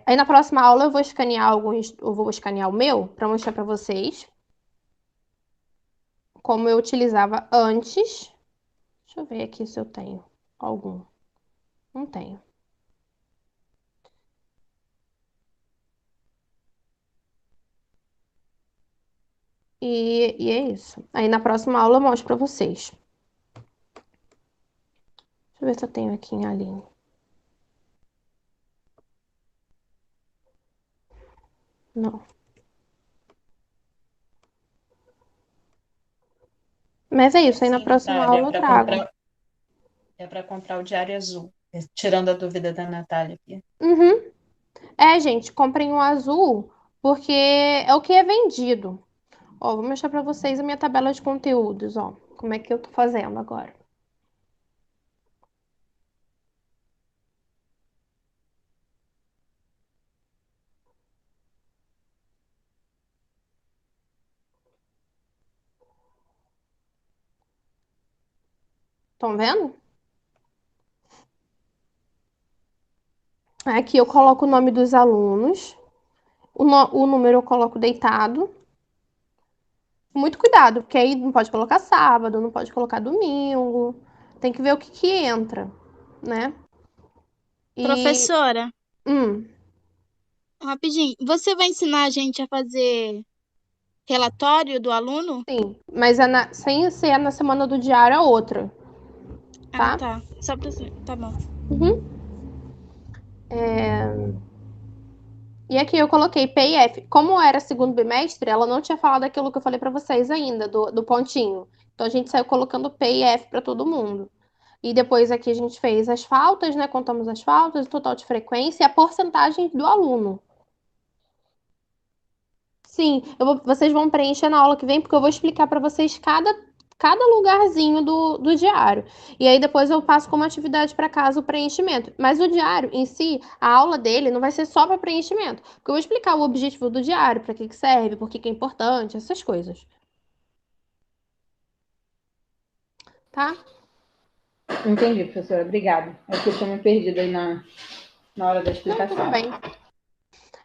S1: Aí na próxima aula eu vou escanear o meu para mostrar para vocês como eu utilizava antes. Deixa eu ver aqui se eu tenho algum. Não tenho. E é isso. Aí na próxima aula eu mostro pra vocês. Deixa eu ver se eu tenho aqui em Aline. Não. Mas é isso, aí na
S2: Sim,
S1: próxima
S2: Natália,
S1: aula eu trago.
S2: é para comprar o Diário Azul. Tirando a dúvida da Natália aqui.
S1: Uhum. Gente, comprem o azul, porque é o que é vendido. Ó, vou mostrar pra vocês a minha tabela de conteúdos, ó. Como é que eu tô fazendo agora. Estão vendo? Aqui eu coloco o nome dos alunos. O número eu coloco deitado. Muito cuidado, porque aí não pode colocar sábado, não pode colocar domingo. Tem que ver o que entra, né? E,
S7: Professora,
S1: hum,
S7: rapidinho, você vai ensinar a gente a fazer relatório do aluno?
S1: sim, mas sem ser na semana do diário é outra,
S7: Ah,
S1: tá?
S7: tá. Só pra... Tá bom.
S1: Uhum. E aqui eu coloquei P e F. Como era segundo bimestre, ela não tinha falado aquilo que eu falei pra vocês ainda, do pontinho. Então a gente saiu colocando P e F pra todo mundo. E depois aqui a gente fez as faltas, né? Contamos as faltas, o total de frequência e a porcentagem do aluno. Sim, vocês vão preencher na aula que vem, porque eu vou explicar para vocês cada lugarzinho do diário. E aí depois eu passo como atividade para casa o preenchimento. Mas o diário em si, a aula dele não vai ser só para preenchimento. Porque eu vou explicar o objetivo do diário, para que serve, por que é importante, essas coisas. Tá?
S6: Entendi, professora. Obrigada. É que eu tinha me perdido aí na hora da
S1: Não,
S6: explicação.
S1: tudo bem.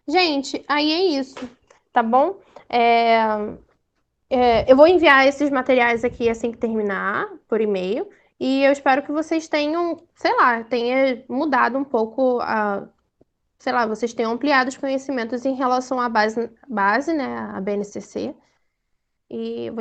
S1: Gente, aí é isso, tá bom? Eu vou enviar esses materiais aqui assim que terminar, por e-mail. E eu espero que vocês tenham, sei lá, tenha mudado um pouco sei lá, vocês tenham ampliado os conhecimentos em relação à base, né, a BNCC. E vou